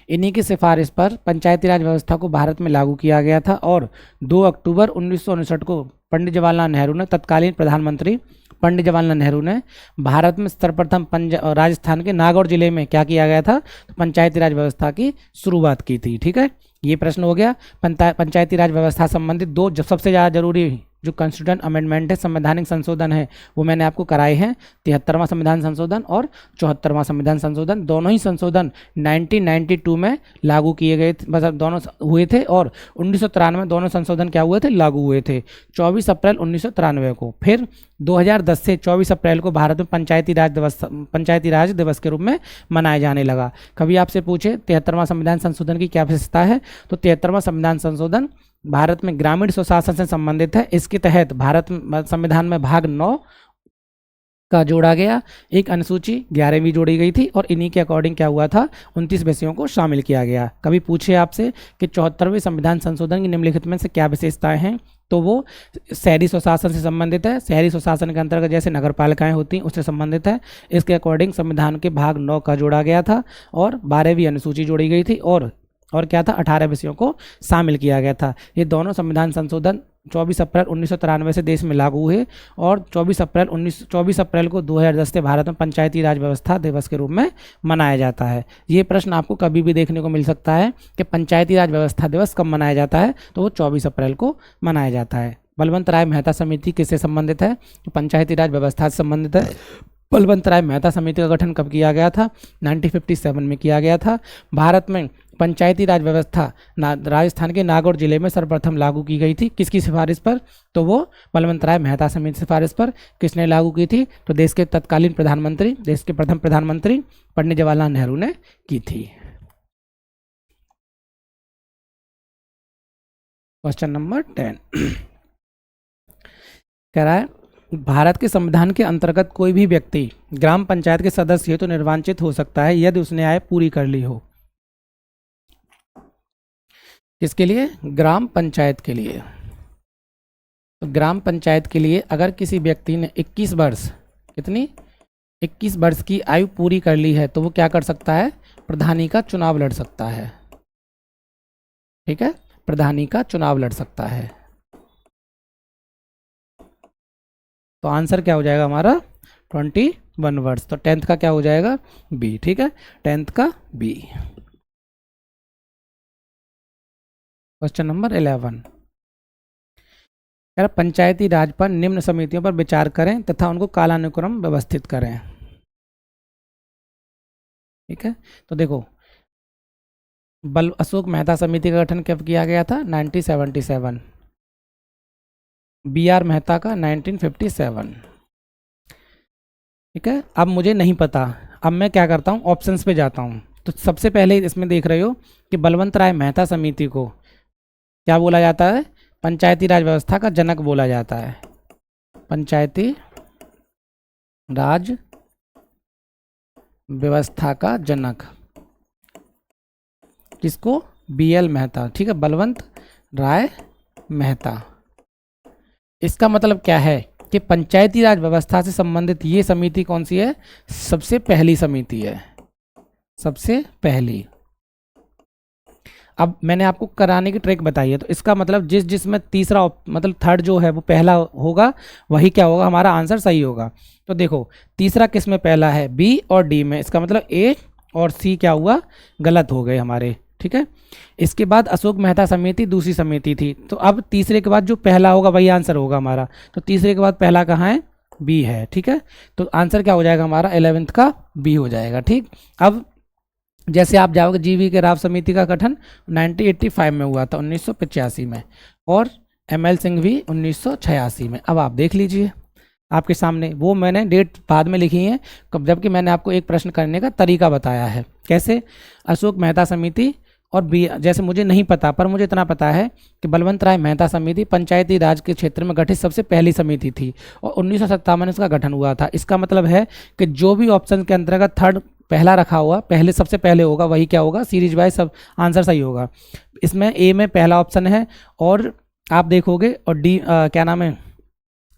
इन्हीं की सिफारिश पर पंचायती राज व्यवस्था को भारत में लागू किया गया था और 2 अक्टूबर 1959 को पंडित जवाहरलाल नेहरू ने, तत्कालीन प्रधानमंत्री पंडित जवाहरलाल नेहरू ने भारत में सर्वप्रथम राजस्थान के नागौर जिले में क्या किया गया था? तो पंचायती राज व्यवस्था की शुरुआत की थी, ठीक है। ये प्रश्न हो गया। पंचायती राज व्यवस्था संबंधित दो सबसे ज़्यादा जरूरी जो कॉन्स्टिट्यूशन अमेंडमेंट है, संवैधानिक संशोधन है, वो मैंने आपको कराए हैं। 73वां संविधान संशोधन और 74वां संविधान संशोधन, दोनों ही संशोधन 1992 में लागू किए गए थे, मतलब दोनों हुए थे। और 1993 में दोनों संशोधन क्या हुए थे? लागू हुए थे 24 अप्रैल 1993 को। फिर 2010 से 24 अप्रैल को भारत में पंचायती राज दिवस के रूप में मनाया जाने लगा। कभी आपसे पूछे 73वां संविधान संशोधन की क्या विशेषता है? तो 73वां संविधान संशोधन भारत में ग्रामीण स्वशासन से संबंधित है। इसके तहत भारत संविधान में भाग 9 का जोड़ा गया, एक अनुसूची 11वीं जोड़ी गई थी और इन्हीं के अकॉर्डिंग क्या हुआ था? 29 विषयों को शामिल किया गया। कभी पूछे आपसे कि 74वें संविधान संशोधन की निम्नलिखित में से क्या विशेषताएं हैं? तो वो शहरी स्वशासन से संबंधित है। शहरी स्वशासन के अंतर्गत जैसे नगर पालिकाएं होती हैं उससे संबंधित है। इसके अकॉर्डिंग संविधान के भाग 9 का जोड़ा गया था और 12वीं अनुसूची जोड़ी गई थी और क्या था? 18 विषयों को शामिल किया गया था। ये दोनों संविधान संशोधन 24 अप्रैल 1993 से देश में लागू हुए और 24 अप्रैल को 2010 से भारत में पंचायती राज व्यवस्था दिवस के रूप में मनाया जाता है। ये प्रश्न आपको कभी भी देखने को मिल सकता है कि पंचायती राज व्यवस्था दिवस कब मनाया जाता है? तो वो 24 अप्रैल को मनाया जाता है। बलवंत राय मेहता समिति किससे संबंधित है? तो पंचायती राज व्यवस्था से संबंधित है। बलवंत राय मेहता समिति का गठन कब किया गया था? 1957 में किया गया था। भारत में पंचायती राज व्यवस्था राजस्थान के नागौर जिले में सर्वप्रथम लागू की गई थी। किसकी सिफारिश पर? तो वो बलवंत राय मेहता समिति सिफारिश पर। किसने लागू की थी? तो देश के तत्कालीन प्रधानमंत्री, देश के प्रथम प्रधानमंत्री पंडित जवाहरलाल नेहरू ने की थी। क्वेश्चन नंबर 10 कह रहा है, भारत के संविधान के अंतर्गत कोई भी व्यक्ति ग्राम पंचायत के सदस्य हेतु निर्वाचित हो सकता है यदि उसने आय पूरी कर ली हो। किसके लिए? ग्राम पंचायत के लिए। तो ग्राम पंचायत के लिए अगर किसी व्यक्ति ने 21 वर्ष, कितनी, 21 वर्ष की आयु पूरी कर ली है तो वो क्या कर सकता है? प्रधानी का चुनाव लड़ सकता है। ठीक है, प्रधानी का चुनाव लड़ सकता है। तो आंसर क्या हो जाएगा हमारा? 21 वर्ष। तो 10th का क्या हो जाएगा? बी। ठीक है, 10th का बी। क्वेश्चन नंबर 11, पंचायती राज पर निम्न समितियों पर विचार करें तथा उनको कालानुक्रम व्यवस्थित करें। ठीक है, तो देखो, अशोक मेहता समिति का गठन कब किया गया था? 1977। बी आर मेहता का 1957। ठीक है, अब मुझे नहीं पता, अब मैं क्या करता हूँ, ऑप्शंस पे जाता हूँ। तो सबसे पहले इसमें देख रहे हो कि बलवंत राय मेहता समिति को क्या बोला जाता है? पंचायती राज व्यवस्था का जनक बोला जाता है। पंचायती राज व्यवस्था का जनक किसको? B L Mehta. ठीक है, बलवंत राय मेहता। इसका मतलब क्या है कि पंचायती राज व्यवस्था से संबंधित ये समिति कौन सी है? सबसे पहली समिति है, सबसे पहली। अब मैंने आपको कराने की ट्रिक बताई है, तो इसका मतलब जिसमें तीसरा मतलब थर्ड जो है वो पहला होगा, वही क्या होगा? हमारा आंसर सही होगा। तो देखो, तीसरा किस में पहला है? बी और डी में। इसका मतलब ए और सी क्या हुआ? गलत हो गए हमारे। ठीक है, इसके बाद अशोक मेहता समिति दूसरी समिति थी। तो अब तीसरे के बाद जो पहला होगा वही आंसर होगा हमारा। तो तीसरे के बाद पहला कहाँ है? बी है। ठीक है, तो आंसर क्या हो जाएगा हमारा? 11th का बी हो जाएगा। ठीक, अब जैसे आप जाओगे, जीवी के राव समिति का गठन 1985 में हुआ था, 1985 में, और एमएल सिंह भी 1986 में। अब आप देख लीजिए आपके सामने, वो मैंने डेट बाद में लिखी है, जबकि मैंने आपको एक प्रश्न करने का तरीका बताया है। कैसे? अशोक मेहता समिति और बी, जैसे मुझे नहीं पता, पर मुझे इतना पता है कि बलवंत राय मेहता समिति पंचायती राज के क्षेत्र में गठित सबसे पहली समिति थी और 1957 में इसका गठन हुआ था। इसका मतलब है कि जो भी ऑप्शन के अंतर्गत थर्ड पहला रखा हुआ, पहले सबसे पहले होगा, वही क्या होगा? सीरीज वाइज सब आंसर सही होगा। इसमें ए में पहला ऑप्शन है और आप देखोगे, और डी क्या नाम है,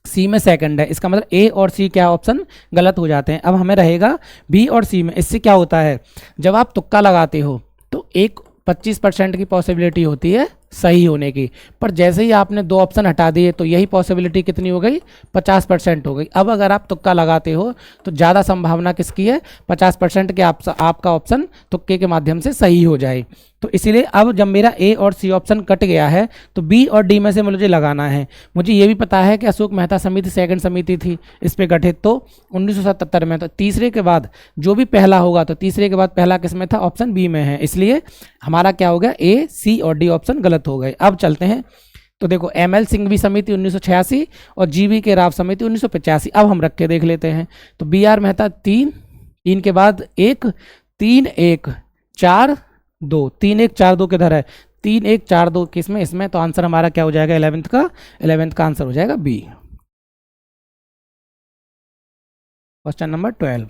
सी में सेकंड है। इसका मतलब ए और सी क्या ऑप्शन गलत हो जाते हैं। अब हमें रहेगा बी और सी में। इससे क्या होता है, जब आप तुक्का लगाते हो तो एक 25% की पॉसिबिलिटी होती है सही होने की, पर जैसे ही आपने दो ऑप्शन हटा दिए तो यही पॉसिबिलिटी कितनी हो गई? 50% हो गई। अब अगर आप तुक्का लगाते हो तो ज़्यादा संभावना किसकी है? 50% के आपका ऑप्शन तुक्के के माध्यम से सही हो जाए। तो इसीलिए अब जब मेरा ए और सी ऑप्शन कट गया है तो बी और डी में से मुझे लगाना है। मुझे ये भी पता है कि अशोक मेहता समिति सेकंड समिति थी इस पे गठित, तो 1977 में। तो तीसरे के बाद जो भी पहला होगा, तो तीसरे के बाद पहला किस में था? ऑप्शन बी में है। इसलिए हमारा क्या हो गया? ए, सी और डी ऑप्शन गलत हो गए। अब चलते हैं, तो देखो, एमएल सिंघवी समिति 1986 और जीवी के राव समिति 1985। अब हम रख के देख लेते हैं। तो बी आर मेहता 3 के बाद 1, 3, 1, 4, 2, 3, 1, 4, 2 किधर है? 3, 1, 4, 2 किसमें? इसमें। तो आंसर हमारा क्या हो जाएगा? 11th का आंसर हो जाएगा बी। क्वेश्चन नंबर 12,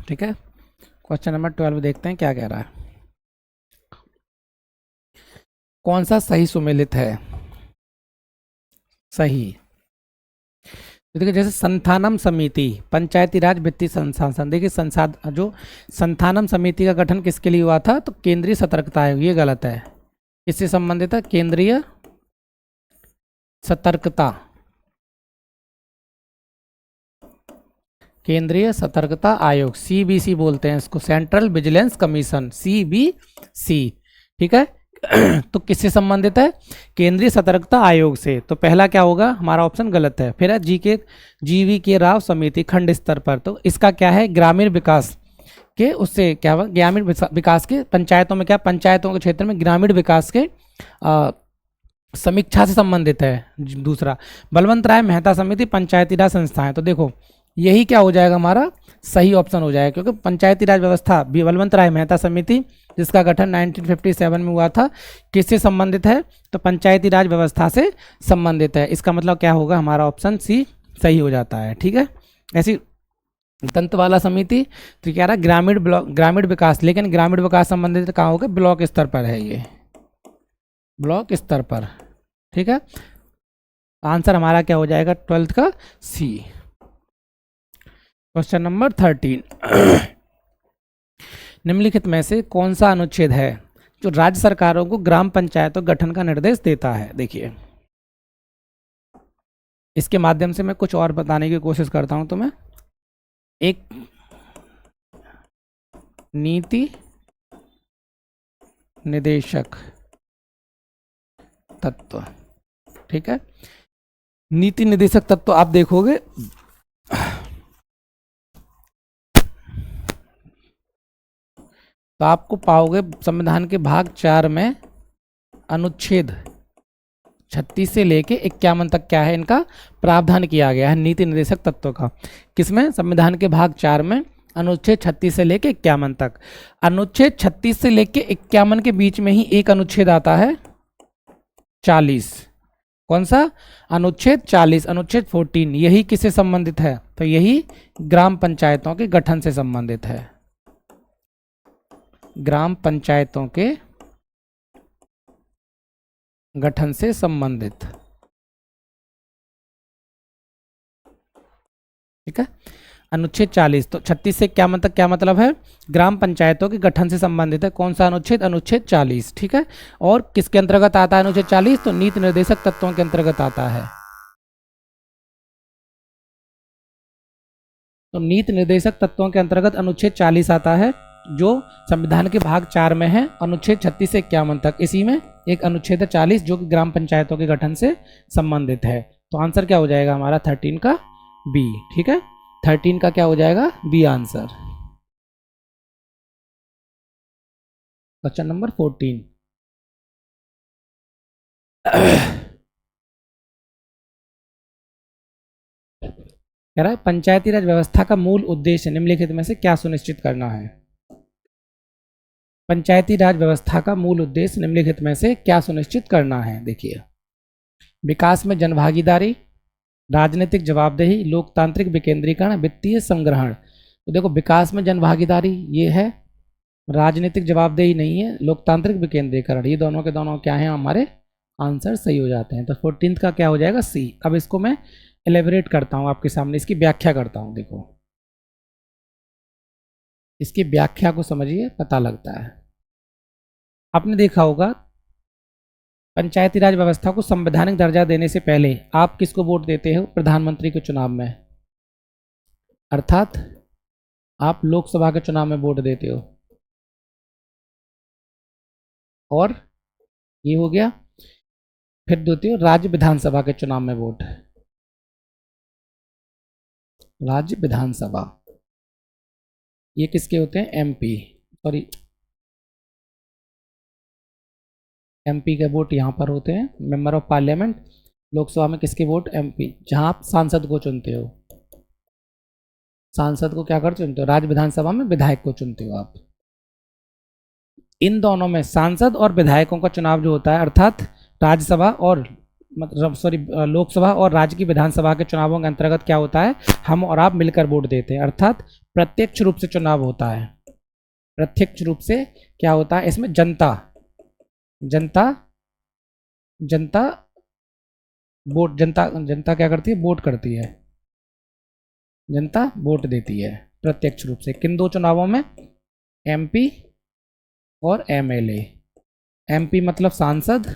ठीक है, क्वेश्चन नंबर 12 देखते हैं क्या कह रहा है। कौन सा सही सुमेलित है? सही। तो देखिए, जैसे संथानम समिति, पंचायती राज वित्तीय संसाधन, देखिए जो संथानम समिति का गठन किसके लिए हुआ था? तो केंद्रीय सतर्कता आयोग। ये गलत है। किससे संबंधित है? केंद्रीय सतर्कता, केंद्रीय सतर्कता आयोग, सीबीसी बोलते हैं इसको, सेंट्रल विजिलेंस कमीशन, सीबीसी। ठीक है, तो किससे संबंधित है? केंद्रीय सतर्कता आयोग से। तो पहला क्या होगा? हमारा ऑप्शन गलत है। फिर है जीवी के राव समिति खंड स्तर पर, तो इसका क्या है? ग्रामीण विकास के, उससे क्या हुआ? ग्रामीण विकास के, पंचायतों में क्या, पंचायतों के क्षेत्र में ग्रामीण विकास के समीक्षा से संबंधित है। दूसरा, बलवंत राय मेहता समिति पंचायती राज संस्थाएं। तो देखो, यही क्या हो जाएगा हमारा? सही ऑप्शन हो जाएगा, क्योंकि पंचायती राज व्यवस्था बलवंत राय मेहता समिति जिसका गठन 1957 में हुआ था, किससे संबंधित है? तो पंचायती राज व्यवस्था से संबंधित है। इसका मतलब क्या होगा? हमारा ऑप्शन सी सही हो जाता है। ठीक है, ऐसी दंतवाला समिति तो क्या रहा? ग्रामीण विकास, लेकिन ग्रामीण विकास संबंधित कहाँ होगा? ब्लॉक स्तर पर है ये, ब्लॉक स्तर पर। ठीक है, आंसर हमारा क्या हो जाएगा 12th का? सी। क्वेश्चन नंबर 13 निम्नलिखित में से कौन सा अनुच्छेद है जो राज्य सरकारों को ग्राम पंचायतों गठन का निर्देश देता है? देखिए, इसके माध्यम से मैं कुछ और बताने की कोशिश करता हूं तुम्हें। एक नीति निदेशक तत्व, ठीक है, नीति निदेशक तत्व आप देखोगे तो आपको पाओगे संविधान के भाग 4 में अनुच्छेद 36 से लेके 51 तक क्या है, इनका प्रावधान किया गया है नीति निर्देशक तत्व का। किसमें? संविधान के भाग 4 में अनुच्छेद 36 से लेके 51 तक। अनुच्छेद 36 से लेके 51 के बीच में ही एक अनुच्छेद आता है 40। कौन सा? अनुच्छेद 40, अनुच्छेद 14। यही किससे संबंधित है? तो यही ग्राम पंचायतों के गठन से संबंधित है, ग्राम पंचायतों के गठन से संबंधित। ठीक है, अनुच्छेद 40। तो 36 से 51 तक क्या मतलब है? ग्राम पंचायतों के गठन से संबंधित है। कौन सा अनुच्छेद? अनुच्छेद 40। ठीक है, और किसके अंतर्गत आता है अनुच्छेद 40? तो नीति निर्देशक तत्वों के अंतर्गत आता है। तो नीति निर्देशक तत्वों के अंतर्गत अनुच्छेद 40 आता है, जो संविधान के भाग 4 में है, अनुच्छेद 36 से 51 तक। इसी में एक अनुच्छेद 40 जो कि ग्राम पंचायतों के गठन से संबंधित है। तो आंसर क्या हो जाएगा हमारा 13 का? बी। ठीक है, 13 का क्या हो जाएगा? B answer. क्वेश्चन नंबर 14 कह रहा है पंचायती राज व्यवस्था का मूल उद्देश्य निम्नलिखित में से क्या सुनिश्चित करना है? पंचायती राज व्यवस्था का मूल उद्देश्य निम्नलिखित में से क्या सुनिश्चित करना है? देखिए, विकास में जनभागीदारी, राजनीतिक जवाबदेही, लोकतांत्रिक विकेंद्रीकरण, वित्तीय संग्रहण। तो देखो, विकास में जनभागीदारी ये है, राजनीतिक जवाबदेही नहीं है, लोकतांत्रिक विकेंद्रीकरण, ये दोनों के दोनों क्या हैं? हमारे आंसर सही हो जाते हैं। तो 14th का क्या हो जाएगा? सी। अब इसको मैं एलेबरेट करता हूँ आपके सामने, इसकी व्याख्या करता हूँ। देखो, इसकी व्याख्या को समझिए, पता लगता है। आपने देखा होगा पंचायती राज व्यवस्था को संवैधानिक दर्जा देने से पहले आप किसको वोट देते हो? प्रधानमंत्री के चुनाव में, अर्थात आप लोकसभा के चुनाव में वोट देते हो। और ये हो गया, फिर देते हो राज्य विधानसभा के चुनाव में वोट, राज्य विधानसभा। ये किसके होते हैं? एमपी, सॉरी एमपी के वोट यहाँ पर होते हैं, मेंबर ऑफ पार्लियामेंट। लोकसभा में किसके वोट? एमपी, जहां आप सांसद को चुनते हो। सांसद को क्या कर चुनते हो? राज्य विधानसभा में विधायक को चुनते हो आप। इन दोनों में सांसद और विधायकों का चुनाव जो होता है, अर्थात राज्यसभा और मतलब सॉरी लोकसभा और राज्य की विधानसभा के चुनावों के अंतर्गत क्या होता है? हम और आप मिलकर वोट देते हैं, अर्थात प्रत्यक्ष रूप से चुनाव होता है। प्रत्यक्ष रूप से क्या होता है? इसमें जनता जनता जनता वोट, जनता क्या करती है? वोट करती है, जनता वोट देती है प्रत्यक्ष रूप से। किन दो चुनावों में? एमपी और एमएलए। एमपी मतलब सांसद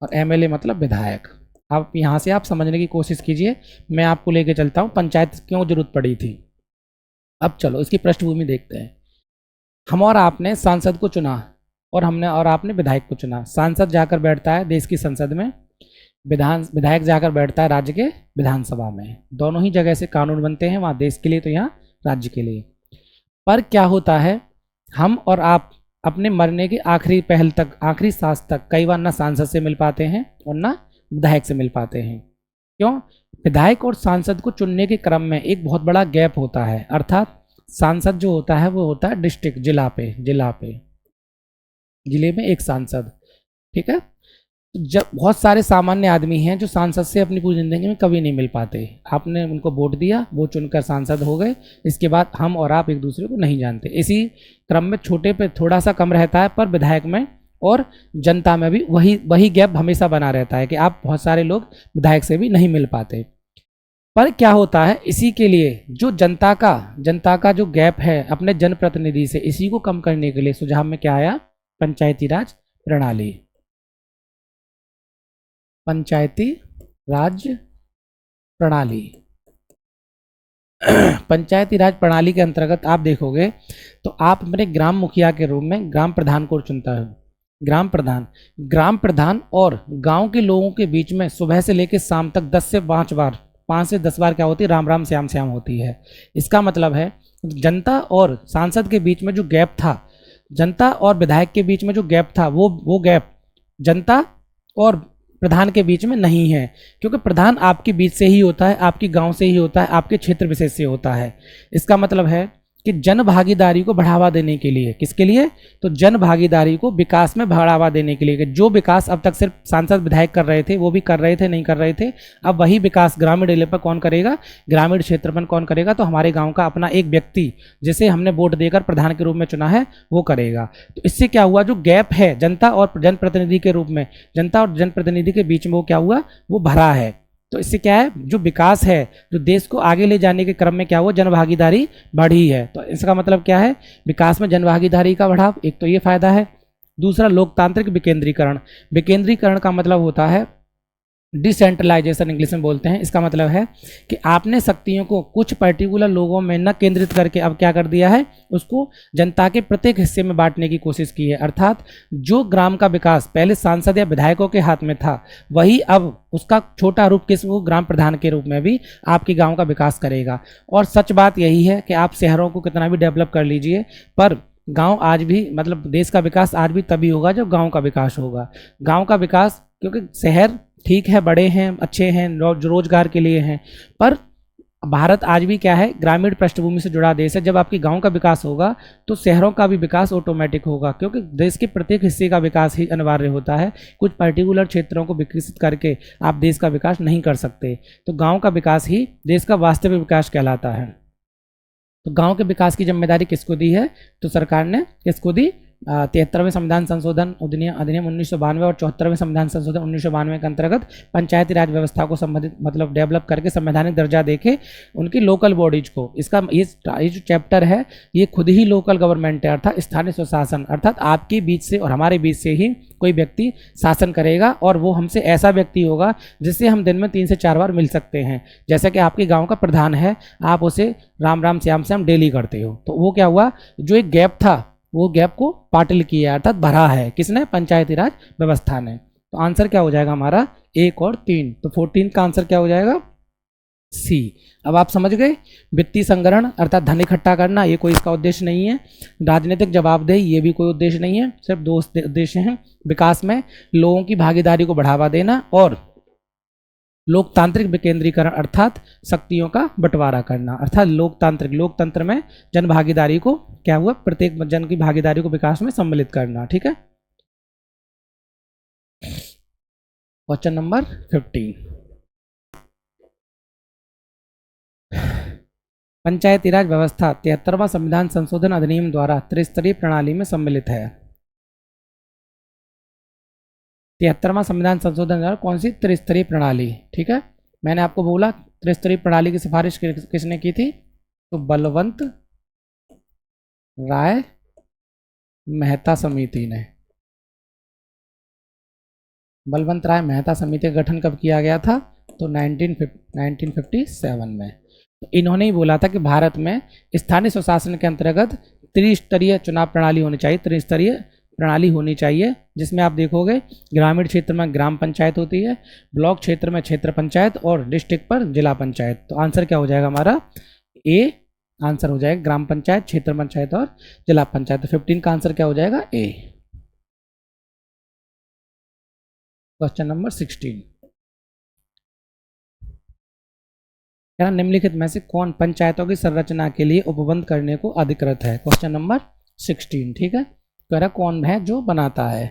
और एमएलए मतलब विधायक। आप यहाँ से आप समझने की कोशिश कीजिए, मैं आपको लेके चलता हूँ पंचायत क्यों जरूरत पड़ी थी। अब चलो इसकी पृष्ठभूमि देखते हैं। हम और आपने सांसद को चुना और हमने और आपने विधायक को चुना। सांसद जाकर बैठता है देश की संसद में, विधायक जाकर बैठता है राज्य के विधानसभा में। दोनों ही जगह से कानून बनते हैं, वहाँ देश के लिए तो यहाँ राज्य के लिए। पर क्या होता है, हम और आप अपने मरने की आखिरी पहल तक, आखिरी सांस तक कई बार ना सांसद से मिल पाते हैं और ना विधायक से मिल पाते हैं। क्यों? विधायक और सांसद को चुनने के क्रम में एक बहुत बड़ा गैप होता है, अर्थात सांसद जो होता है वो होता है डिस्ट्रिक्ट, जिला पे जिले में एक सांसद, ठीक है। जब बहुत सारे सामान्य आदमी हैं जो सांसद से अपनी पूरी जिंदगी में कभी नहीं मिल पाते, आपने उनको वोट दिया, वो चुनकर सांसद हो गए, इसके बाद हम और आप एक दूसरे को नहीं जानते। इसी क्रम में छोटे पे थोड़ा सा कम रहता है, पर विधायक में और जनता में भी वही वही गैप हमेशा बना रहता है कि आप बहुत सारे लोग विधायक से भी नहीं मिल पाते। पर क्या होता है, इसी के लिए जो जनता का जो गैप है अपने जनप्रतिनिधि से, इसी को कम करने के लिए सुझाव में क्या आया? पंचायती राज प्रणाली। पंचायती राज प्रणाली पंचायती राज प्रणाली के अंतर्गत आप देखोगे तो आप अपने ग्राम मुखिया के रूप में ग्राम प्रधान को चुनता है। ग्राम प्रधान और गांव के लोगों के बीच में सुबह से लेकर शाम तक 5 से 10 बार क्या होती है? राम राम श्याम श्याम होती है। इसका मतलब है जनता और सांसद के बीच में जो गैप था, जनता और विधायक के बीच में जो गैप था, वो गैप जनता और प्रधान के बीच में नहीं है, क्योंकि प्रधान आपके बीच से ही होता है, आपके गांव से ही होता है, आपके क्षेत्र विशेष से होता है। इसका मतलब है कि जन भागीदारी को बढ़ावा देने के लिए, किसके लिए? तो जन भागीदारी को विकास में बढ़ावा देने के लिए, कि जो विकास अब तक सिर्फ सांसद विधायक कर रहे थे, वो भी कर रहे थे, नहीं कर रहे थे, अब वही विकास ग्रामीण लेवल पर कौन करेगा? ग्रामीण क्षेत्र पर कौन करेगा? तो हमारे गांव का अपना एक व्यक्ति, जिसे हमने वोट देकर प्रधान के रूप में चुना है, वो करेगा। तो इससे क्या हुआ? जो गैप है जनता और जनप्रतिनिधि के रूप में, जनता और जनप्रतिनिधि के बीच में, वो क्या हुआ? वो भरा है। तो इससे क्या है? जो विकास है, जो देश को आगे ले जाने के क्रम में क्या हुआ? जनभागीदारी बढ़ी है। तो इसका मतलब क्या है? विकास में जनभागीदारी का बढ़ाव, एक तो ये फायदा है। दूसरा, लोकतांत्रिक विकेंद्रीकरण। विकेंद्रीकरण का मतलब होता है डिसेंट्रलाइजेशन, इंग्लिश में बोलते हैं। इसका मतलब है कि आपने शक्तियों को कुछ पर्टिकुलर लोगों में न केंद्रित करके अब क्या कर दिया है? उसको जनता के प्रत्येक हिस्से में बांटने की कोशिश की है। अर्थात जो ग्राम का विकास पहले सांसद या विधायकों के हाथ में था, वही अब उसका छोटा रूप किस, वो ग्राम प्रधान के रूप में भी आपके गाँव का विकास करेगा। और सच बात यही है कि आप शहरों को कितना भी डेवलप कर लीजिए, पर गांव आज भी, मतलब देश का विकास आज भी तभी होगा जब गांव का विकास होगा। गांव का विकास, क्योंकि शहर ठीक है, बड़े हैं, अच्छे हैं, रोजगार के लिए हैं, पर भारत आज भी क्या है? ग्रामीण पृष्ठभूमि से जुड़ा देश है। जब आपकी गांव का विकास होगा तो शहरों का भी विकास ऑटोमेटिक होगा, क्योंकि देश के प्रत्येक हिस्से का विकास ही अनिवार्य होता है। कुछ पर्टिकुलर क्षेत्रों को विकसित करके आप देश का विकास नहीं कर सकते। तो गांव का विकास ही देश का वास्तविक विकास कहलाता है। तो गांव के विकास की जिम्मेदारी किसको दी है? तो सरकार ने किसको दी? 73वें संविधान संशोधन अधिनियम 1992 और 74वें संविधान संशोधन 1992 के अंतर्गत पंचायती राज व्यवस्था को संबंधित, मतलब डेवलप करके संवैधानिक दर्जा देके उनकी लोकल बॉडीज को, इसका ये जो चैप्टर है ये खुद ही लोकल गवर्नमेंट है, अर्थात स्थानीय स्वशासन। अर्थात आपके बीच से और हमारे बीच से ही कोई व्यक्ति शासन करेगा, और वो हमसे ऐसा व्यक्ति होगा जिससे हम दिन में 3 से 4 बार मिल सकते हैं। जैसा कि आपके गाँव का प्रधान है, आप उसे राम राम श्याम श्याम डेली करते हो। तो वो क्या हुआ? जो एक गैप था, वो गैप को पाटिल किया, अर्थात भरा है। किसने? पंचायती राज व्यवस्था ने। तो आंसर क्या हो जाएगा हमारा? 1 और 3। तो 14 का आंसर क्या हो जाएगा? सी। अब आप समझ गए, वित्तीय संग्रहण अर्थात धन इकट्ठा करना, ये कोई इसका उद्देश्य नहीं है। राजनीतिक जवाबदेही, ये भी कोई उद्देश्य नहीं है। सिर्फ 2 उद्देश्य हैं: विकास में लोगों की भागीदारी को बढ़ावा देना, और लोकतांत्रिक विकेंद्रीकरण अर्थात शक्तियों का बंटवारा करना। अर्थात लोकतंत्र में जन भागीदारी को क्या हुआ? प्रत्येक जन की भागीदारी को विकास में सम्मिलित करना। ठीक है। क्वेश्चन नंबर 15, पंचायती राज व्यवस्था 73वां संविधान संशोधन अधिनियम द्वारा त्रिस्तरीय प्रणाली में सम्मिलित है। 73वां संविधान संशोधन द्वारा कौन सी? त्रिस्तरीय प्रणाली। ठीक है, मैंने आपको बोला त्रिस्तरीय प्रणाली की सिफारिश किसने की थी? तो बलवंत राय मेहता समिति ने। बलवंत राय मेहता समिति का गठन कब किया गया था? तो 1957 में। तो इन्होंने ही बोला था कि भारत में स्थानीय स्वशासन के अंतर्गत त्रिस्तरीय चुनाव प्रणाली होनी चाहिए, त्रिस्तरीय प्रणाली होनी चाहिए, जिसमें आप देखोगे ग्रामीण क्षेत्र में ग्राम पंचायत होती है, ब्लॉक क्षेत्र में क्षेत्र पंचायत, और डिस्ट्रिक्ट पर जिला पंचायत। तो आंसर क्या हो जाएगा हमारा? ए आंसर हो जाएगा ग्राम पंचायत, क्षेत्र पंचायत और जिला पंचायत। तो 15 का आंसर क्या हो जाएगा? ए। क्वेश्चन नंबर 16, क्या निम्नलिखित में से कौन पंचायतों की संरचना के लिए उपबंध करने को अधिकृत है? क्वेश्चन नंबर 16, ठीक है। कह रहा कौन है जो बनाता है।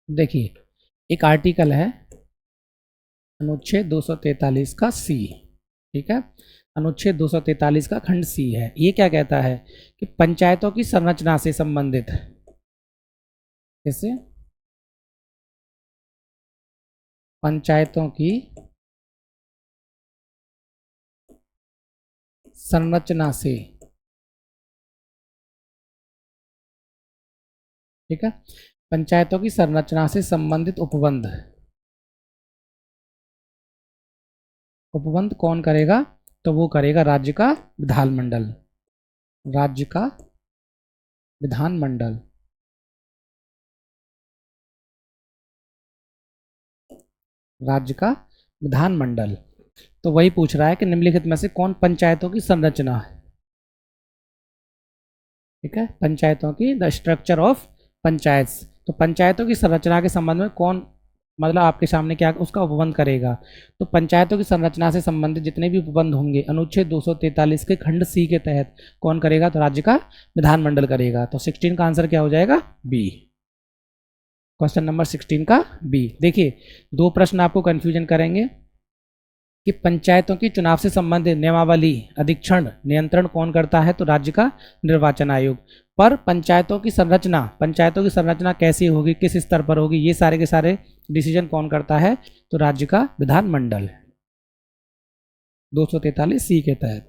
देखिए, एक आर्टिकल है अनुच्छेद 243 का सी, ठीक है। अनुच्छेद 243 का खंड सी है। ये क्या कहता है कि पंचायतों की संरचना से संबंधित, जैसे पंचायतों की संरचना से, ठीक है, पंचायतों की संरचना से संबंधित उपबंध, उपबंध कौन करेगा? तो वो करेगा राज्य का विधानमंडल, राज्य का विधानमंडल, राज्य का विधानमंडल। तो वही पूछ रहा है कि निम्नलिखित में से कौन पंचायतों की संरचना है, ठीक है, पंचायतों की द स्ट्रक्चर ऑफ पंचायत। तो पंचायतों की संरचना के संबंध में कौन, मतलब आपके सामने क्या उसका उपबंध करेगा? तो पंचायतों की संरचना से संबंधित जितने भी उपबंध होंगे अनुच्छेद 243 के खंड सी के तहत कौन करेगा? तो राज्य का विधानमंडल करेगा। तो 16 का आंसर क्या हो जाएगा? बी। क्वेश्चन नंबर 16 का बी। देखिए, दो प्रश्न आपको कंफ्यूजन करेंगे कि पंचायतों की चुनाव से संबंधित नियमावली अधीक्षण नियंत्रण कौन करता है? तो राज्य का निर्वाचन आयोग। पर पंचायतों की संरचना कैसी होगी, किस स्तर पर होगी, ये सारे के सारे डिसीजन कौन करता है? तो राज्य का विधानमंडल, 243 सी के तहत।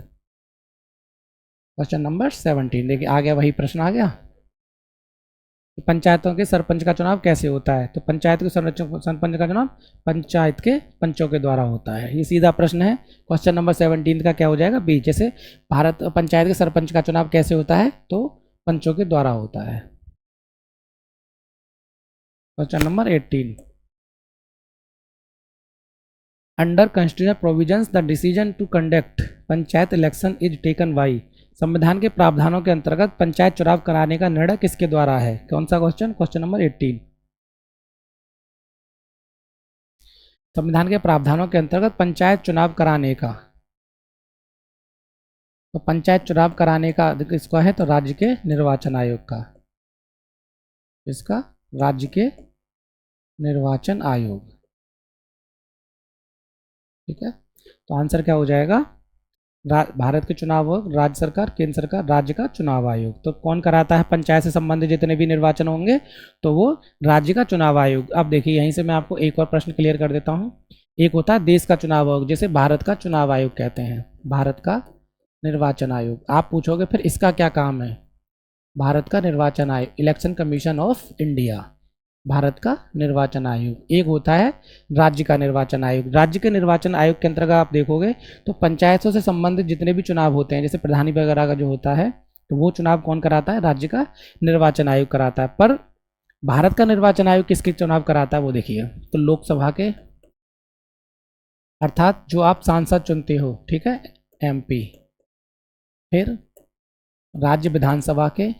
क्वेश्चन नंबर 17, देखिए आ गया, वही प्रश्न आ गया। पंचायतों के सरपंच का चुनाव कैसे होता है? तो पंचायत के सरपंच का चुनाव पंचायत के पंचों के द्वारा होता है। ये सीधा प्रश्न है। क्वेश्चन नंबर 17 का क्या हो जाएगा? बी। जैसे भारत पंचायत के सरपंच का चुनाव कैसे होता है? तो पंचों के द्वारा होता है। Question number 18, under constitutional provisions the decision to conduct panchayat election is taken by. संविधान के प्रावधानों के अंतर्गत पंचायत चुनाव कराने का निर्णय किसके द्वारा है? कौन सा क्वेश्चन? Question number 18। संविधान के प्रावधानों के अंतर्गत पंचायत चुनाव कराने का, तो पंचायत चुनाव कराने का किसका है? तो राज्य के निर्वाचन आयोग का। इसका राज्य के निर्वाचन आयोग, ठीक है। तो आंसर क्या हो जाएगा? भारत के चुनाव आयोग, राज्य सरकार, केंद्र सरकार, राज्य का चुनाव आयोग। तो कौन कराता है पंचायत से संबंधित जितने भी निर्वाचन होंगे? तो वो राज्य का चुनाव आयोग। अब देखिए, यहीं से मैं आपको एक और प्रश्न क्लियर कर देता हूँ। एक होता है देश का चुनाव आयोग, जिसे भारत का चुनाव आयोग कहते हैं, भारत का निर्वाचन आयोग। आप पूछोगे फिर इसका क्या काम है? भारत का निर्वाचन आयोग, election commission of India, Bharat का निर्वाचन आयोग। एक होता है राज्य का निर्वाचन आयोग। राज्य के निर्वाचन आयोग के अंतर्गत आप देखोगे तो पंचायतों से संबंधित जितने भी चुनाव होते हैं, जैसे प्रधानी वगैरह का जो होता है, तो वो चुनाव कौन कराता है? राज्य का निर्वाचन आयोग कराता है। पर भारत का निर्वाचन आयोग किसके चुनाव कराता है वो देखिए, तो लोकसभा के, अर्थात जो आप सांसद चुनते हो, ठीक है, एमपी। फिर राज्य विधानसभा के,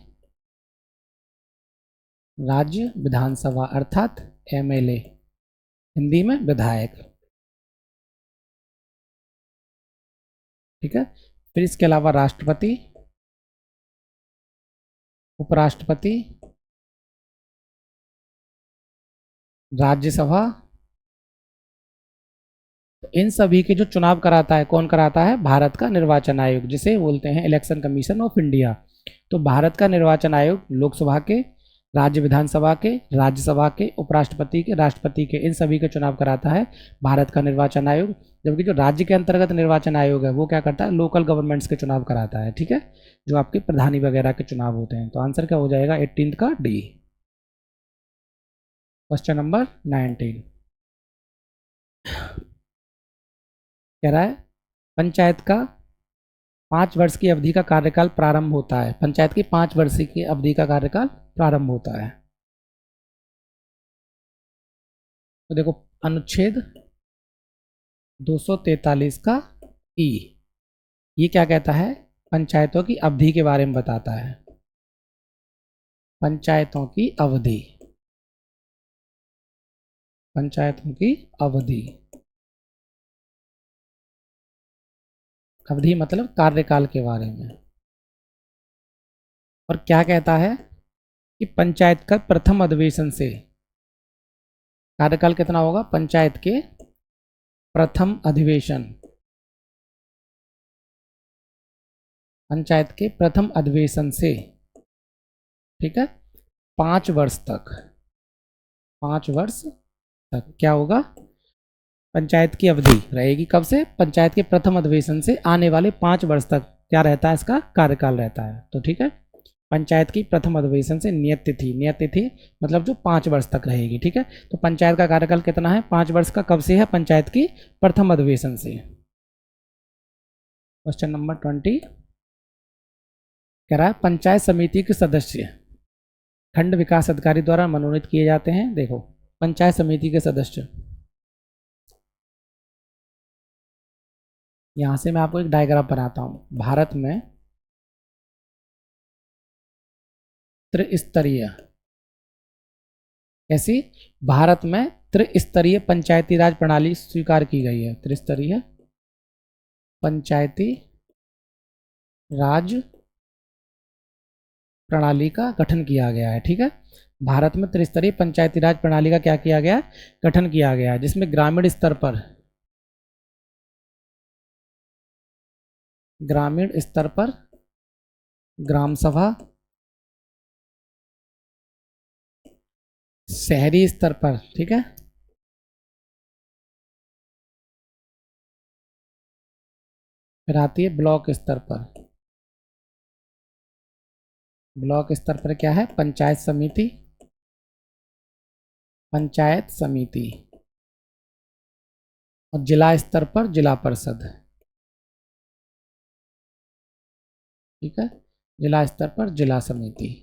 राज्य विधानसभा अर्थात एमएलए, हिंदी में विधायक, ठीक है। फिर इसके अलावा राष्ट्रपति, उपराष्ट्रपति, राज्यसभा। तो इन सभी के जो चुनाव कराता है, कौन कराता है? भारत का निर्वाचन आयोग, जिसे बोलते हैं इलेक्शन कमीशन ऑफ इंडिया। तो भारत का निर्वाचन आयोग लोकसभा के, राज्य विधानसभा के, राज्यसभा के, उपराष्ट्रपति के, राष्ट्रपति के, इन सभी के चुनाव कराता है भारत का निर्वाचन आयोग। जबकि जो राज्य के अंतर्गत निर्वाचन आयोग है वो क्या करता है? लोकल गवर्नमेंट्स के चुनाव कराता है, ठीक है, जो आपके प्रधानी वगैरह के चुनाव होते हैं। तो आंसर क्या हो जाएगा? 18 का डी। क्वेश्चन नंबर 19 कह रहा है पंचायत का 5 वर्ष की अवधि का कार्यकाल प्रारंभ होता है। पंचायत की 5 वर्ष की अवधि का कार्यकाल प्रारंभ होता है। तो देखो, अनुच्छेद 243 का ई, ये क्या कहता है? पंचायतों की अवधि के बारे में बताता है। पंचायतों की अवधि, पंचायतों की अवधि, अवधि मतलब कार्यकाल के बारे में। और क्या कहता है कि पंचायत का प्रथम अधिवेशन से कार्यकाल कितना होगा, पंचायत के प्रथम अधिवेशन, पंचायत के प्रथम अधिवेशन से, ठीक है, 5 वर्ष तक, 5 वर्ष तक क्या होगा, पंचायत की अवधि रहेगी कब से, पंचायत के प्रथम अधिवेशन से आने वाले 5 वर्ष तक क्या रहता है, इसका कार्यकाल रहता है। तो ठीक है, पंचायत की प्रथम अधिवेशन से नियत तिथि, नियत तिथि मतलब जो 5 वर्ष तक रहेगी। ठीक है, तो पंचायत का कार्यकाल कितना है, 5 वर्ष का, कब से है, पंचायत की प्रथम अधिवेशन से। क्वेश्चन नंबर 20 कह रहा है पंचायत समिति के सदस्य खंड विकास अधिकारी द्वारा मनोनीत किए जाते हैं। देखो पंचायत समिति के सदस्य, यहां से मैं आपको एक डायग्राम बनाता हूं। भारत में त्रिस्तरीय, कैसी, भारत में त्रिस्तरीय पंचायती राज प्रणाली स्वीकार की गई है। त्रिस्तरीय पंचायती राज प्रणाली का गठन किया गया है। ठीक है, भारत में त्रिस्तरीय पंचायती राज प्रणाली का क्या किया गया है, गठन किया गया है, जिसमें ग्रामीण स्तर पर, ग्रामीण स्तर पर ग्राम सभा, शहरी स्तर पर, ठीक है, फिर आती है ब्लॉक स्तर पर। ब्लॉक स्तर पर क्या है, पंचायत समिति, पंचायत समिति, और जिला स्तर पर जिला परिषद। ठीक है, जिला स्तर पर जिला समिति,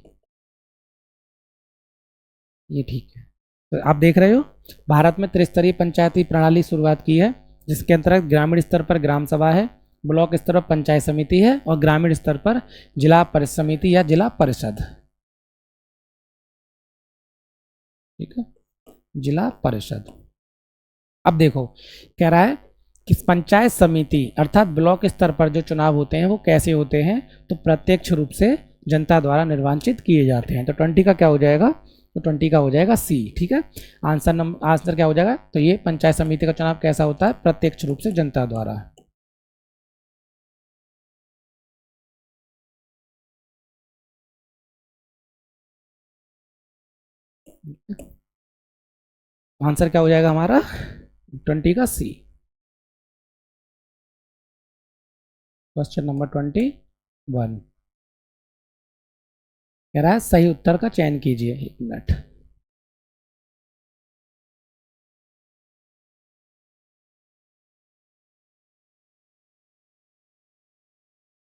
ये ठीक है। तो आप देख रहे हो भारत में त्रिस्तरीय पंचायती प्रणाली शुरुआत की है, जिसके अंतर्गत ग्रामीण स्तर पर ग्राम सभा है, ब्लॉक स्तर पर पंचायत समिति है, और ग्रामीण स्तर पर जिला परिषद समिति या जिला परिषद। ठीक है, जिला परिषद। अब देखो कह रहा है कि पंचायत समिति अर्थात ब्लॉक स्तर पर जो चुनाव होते हैं वो कैसे होते हैं, तो प्रत्यक्ष रूप से जनता द्वारा निर्वाचित किए जाते हैं। तो 20 का क्या हो जाएगा, तो 20 का हो जाएगा सी। ठीक है, आंसर क्या हो जाएगा, तो ये पंचायत समिति का चुनाव कैसा होता है, प्रत्यक्ष रूप से जनता द्वारा। आंसर क्या हो जाएगा हमारा, 20 का सी। क्वेश्चन नंबर 21 कह रहा है सही उत्तर का चयन कीजिए। 1 मिनट,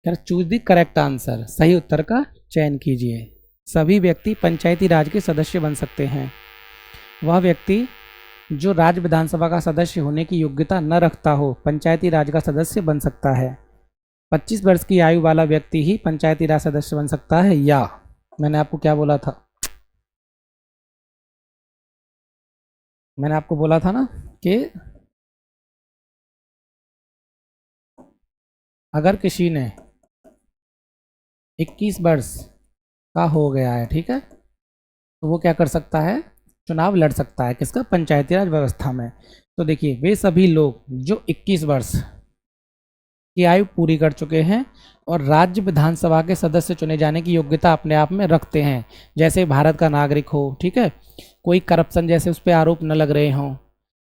कह रहा चूज द करेक्ट आंसर, सही उत्तर का चयन कीजिए। सभी व्यक्ति पंचायती राज के सदस्य बन सकते हैं। वह व्यक्ति जो राज्य विधानसभा का सदस्य होने की योग्यता न रखता हो पंचायती राज का सदस्य बन सकता है। 25 वर्ष की आयु वाला व्यक्ति ही पंचायती राज सदस्य बन सकता है, या मैंने आपको क्या बोला था, मैंने आपको बोला था ना कि अगर किसी ने 21 वर्ष का हो गया है, ठीक है, तो वो क्या कर सकता है, चुनाव लड़ सकता है, किसका, पंचायती राज व्यवस्था में। तो देखिए वे सभी लोग जो 21 वर्ष की आयु पूरी कर चुके हैं और राज्य विधानसभा के सदस्य चुने जाने की योग्यता अपने आप में रखते हैं, जैसे भारत का नागरिक हो, ठीक है, कोई करप्शन जैसे उस पर आरोप न लग रहे हों।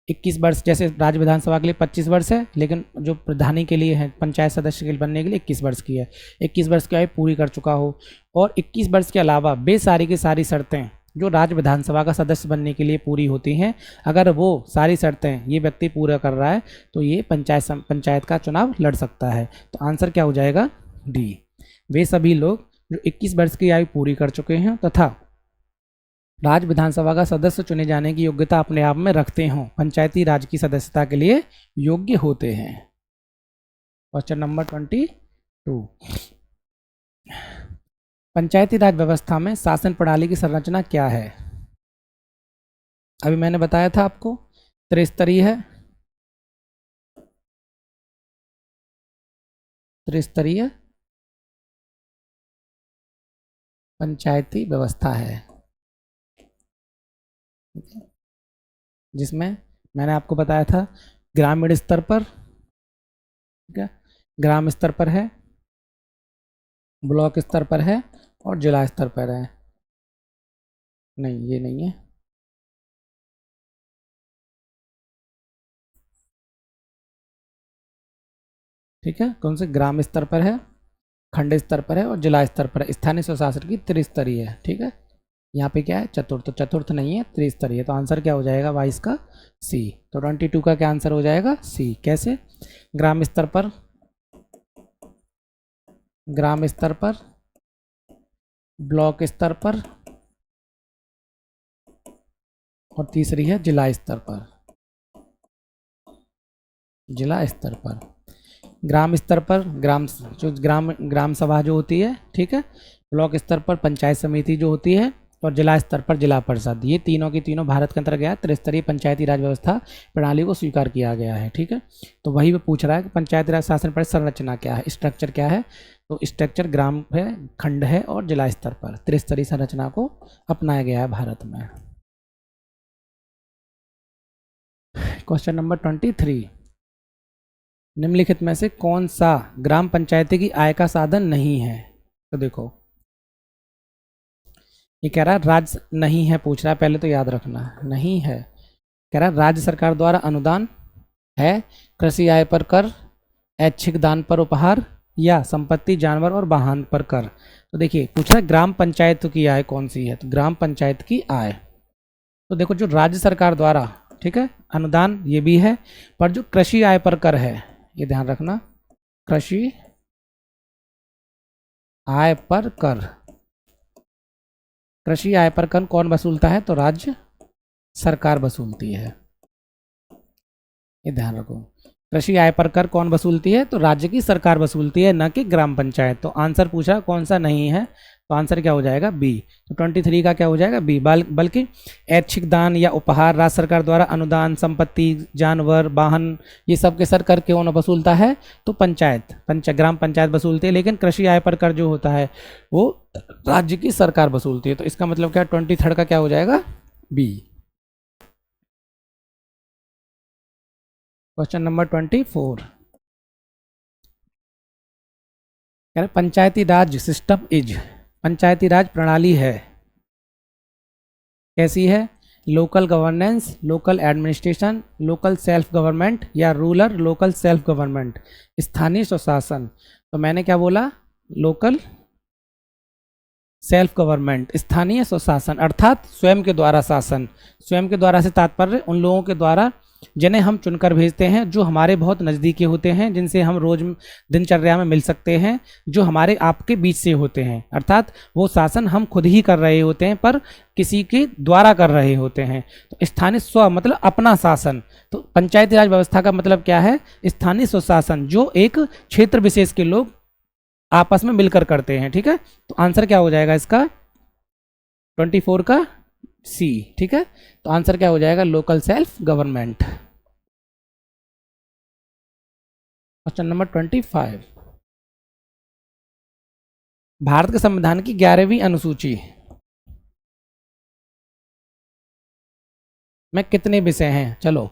21 वर्ष, जैसे राज्य विधानसभा के लिए 25 वर्ष है, लेकिन जो प्रधानी के लिए है, पंचायत सदस्य के लिए बनने के लिए 21 वर्ष की है, 21 वर्ष की आयु पूरी कर चुका हो, और 21 वर्ष के अलावा वे सारी की सारी शर्तें जो राज्य विधानसभा का सदस्य बनने के लिए पूरी होती हैं, अगर वो सारी शर्तें ये व्यक्ति पूरा कर रहा है तो ये पंचायत का चुनाव लड़ सकता है। तो आंसर क्या हो जाएगा, डी। वे सभी लोग जो 21 वर्ष की आयु पूरी कर चुके हैं तथा राज्य विधानसभा का सदस्य चुने जाने की योग्यता अपने आप में रखते हों, पंचायती राज की सदस्यता के लिए योग्य होते हैं। क्वेश्चन नंबर 22 पंचायती राज व्यवस्था में शासन प्रणाली की संरचना क्या है। अभी मैंने बताया था आपको त्रिस्तरीय है, त्रिस्तरीय पंचायती व्यवस्था है, जिसमें मैंने आपको बताया था ग्रामीण स्तर पर, ठीक है, ग्राम स्तर पर है, ब्लॉक स्तर पर है और जिला स्तर पर है। नहीं, ये नहीं है, ठीक है। कौन से? ग्राम स्तर पर है, खंड स्तर पर है और जिला स्तर पर है। स्थानीय स्वशासन की त्रिस्तरीय है, ठीक है। यहाँ पे क्या है? चतुर्थ। तो चतुर्थ नहीं है, त्रिस्तरीय। तो आंसर क्या हो जाएगा 22 का? सी। तो 22 का क्या आंसर हो जाएगा? सी। कैसे? ग्राम स्तर पर, ग्राम स्तर पर, ब्लॉक स्तर पर और तीसरी है जिला स्तर पर, जिला स्तर पर। ग्राम स्तर पर ग्राम सभा जो होती है, ठीक है। ब्लॉक स्तर पर पंचायत समिति जो होती है और जिला स्तर पर जिला परिषद। ये तीनों की तीनों भारत के अंतर्गत त्रिस्तरीय पंचायती राज व्यवस्था प्रणाली को स्वीकार किया गया है, ठीक है। तो वही वो पूछ रहा है कि पंचायती राज शासन पर संरचना क्या है, स्ट्रक्चर क्या है। तो स्ट्रक्चर ग्राम है, खंड है और जिला स्तर पर त्रिस्तरीय संरचना को अपनाया गया है भारत में। क्वेश्चन नंबर 23, निम्नलिखित में से कौन सा ग्राम पंचायती की आय का साधन नहीं है? तो देखो, ये कह रहा है राज्य नहीं है, पूछ रहा है, पहले तो याद रखना नहीं है। कह रहा है राज्य सरकार द्वारा अनुदान है, कृषि आय पर कर, ऐच्छिक दान पर उपहार या संपत्ति, जानवर और वाहन पर कर। तो देखिए, पूछ रहा है ग्राम पंचायत की आय कौन सी है? तो ग्राम पंचायत की आय, तो देखो जो राज्य सरकार द्वारा, ठीक है, अनुदान ये भी है, पर जो कृषि आय पर कर है, ये ध्यान रखना, कृषि आय पर कर, कृषि आय पर कर कौन वसूलता है? तो राज्य सरकार वसूलती है, ये ध्यान रखो। कृषि आय पर कर कौन वसूलती है? तो राज्य की सरकार वसूलती है, न कि ग्राम पंचायत। तो आंसर पूछा कौन सा नहीं है, तो आंसर क्या हो जाएगा? बी। तो 23 का क्या हो जाएगा? बी। बल्कि ऐच्छिक दान या उपहार राज्य सरकार द्वारा अनुदान, संपत्ति, जानवर, वाहन, ये सब के सर कर कौन वसूलता है? तो ग्राम पंचायत वसूलती है। लेकिन कृषि आय पर कर जो होता है वो राज्य की सरकार वसूलती है। तो इसका मतलब क्या? 23 का क्या हो जाएगा? बी। क्वेश्चन नंबर 24, कह रहे पंचायती राज सिस्टम इज, पंचायती राज प्रणाली है, कैसी है? Local governance, local administration, local self government या रूरल लोकल सेल्फ गवर्नमेंट, स्थानीय स्वशासन। तो मैंने क्या बोला? लोकल सेल्फ गवर्नमेंट, स्थानीय स्वशासन, अर्थात स्वयं के द्वारा शासन। स्वयं के द्वारा से तात्पर्य उन लोगों के द्वारा जिन्हें हम चुनकर भेजते हैं, जो हमारे बहुत नज़दीकी होते हैं, जिनसे हम रोज दिनचर्या में मिल सकते हैं, जो हमारे आपके बीच से होते हैं। अर्थात वो शासन हम खुद ही कर रहे होते हैं, पर किसी के द्वारा कर रहे होते हैं। तो स्थानीय स्व मतलब अपना शासन। तो पंचायती राज व्यवस्था का मतलब क्या है? स्थानीय स्वशासन, जो एक क्षेत्र विशेष के लोग आपस में मिलकर करते हैं, ठीक है। तो आंसर क्या हो जाएगा इसका? 24 का सी, ठीक है। तो आंसर क्या हो जाएगा? Local self government. Question number 25, Bharat के संविधान की 11वीं अनुसूची में कितने विषय हैं? चलो,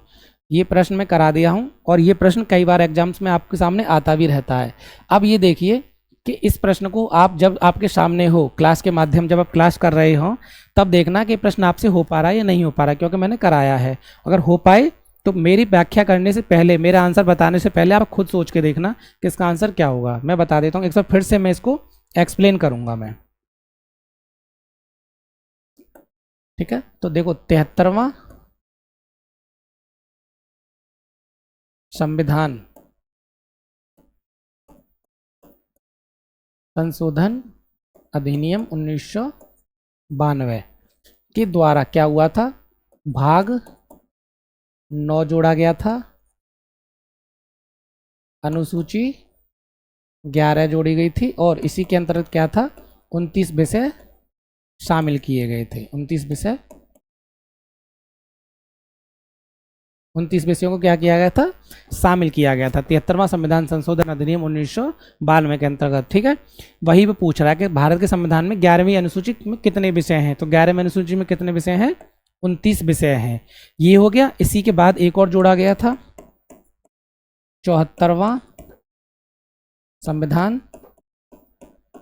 ये प्रश्न मैं करा दिया हूं और ये प्रश्न कई बार एग्जाम्स में आपके सामने आता भी रहता है। अब ये देखिए कि इस प्रश्न को आप जब आपके सामने हो क्लास के माध्यम, जब आप क्लास कर रहे हो, तब देखना कि प्रश्न आपसे हो पा रहा है या नहीं हो पा रहा है, क्योंकि मैंने कराया है। अगर हो पाए तो मेरी व्याख्या करने से पहले, मेरा आंसर बताने से पहले आप खुद सोच के देखना कि इसका आंसर क्या होगा। मैं बता देता हूँ एक बार फिर से, मैं इसको एक्सप्लेन करूंगा मैं, ठीक है। तो देखो, 73वां संविधान संशोधन अधिनियम 1992 के द्वारा क्या हुआ था? भाग 9 जोड़ा गया था, अनुसूची 11 जोड़ी गई थी और इसी के अंतर्गत क्या था? 29 विषय शामिल किए गए थे। 29 विषय 29 विषयों को क्या किया गया था, शामिल किया गया था 73वां संविधान संशोधन अधिनियम 1992 के अंतर्गत। ठीक है, वही पे पूछ रहा है कि भारत के संविधान में 11वीं अनुसूची में कितने विषय हैं, तो 11वीं अनुसूची में कितने विषय हैं, 29 विषय हैं। ये हो गया। इसी के बाद एक और जोड़ा गया था 74वां संविधान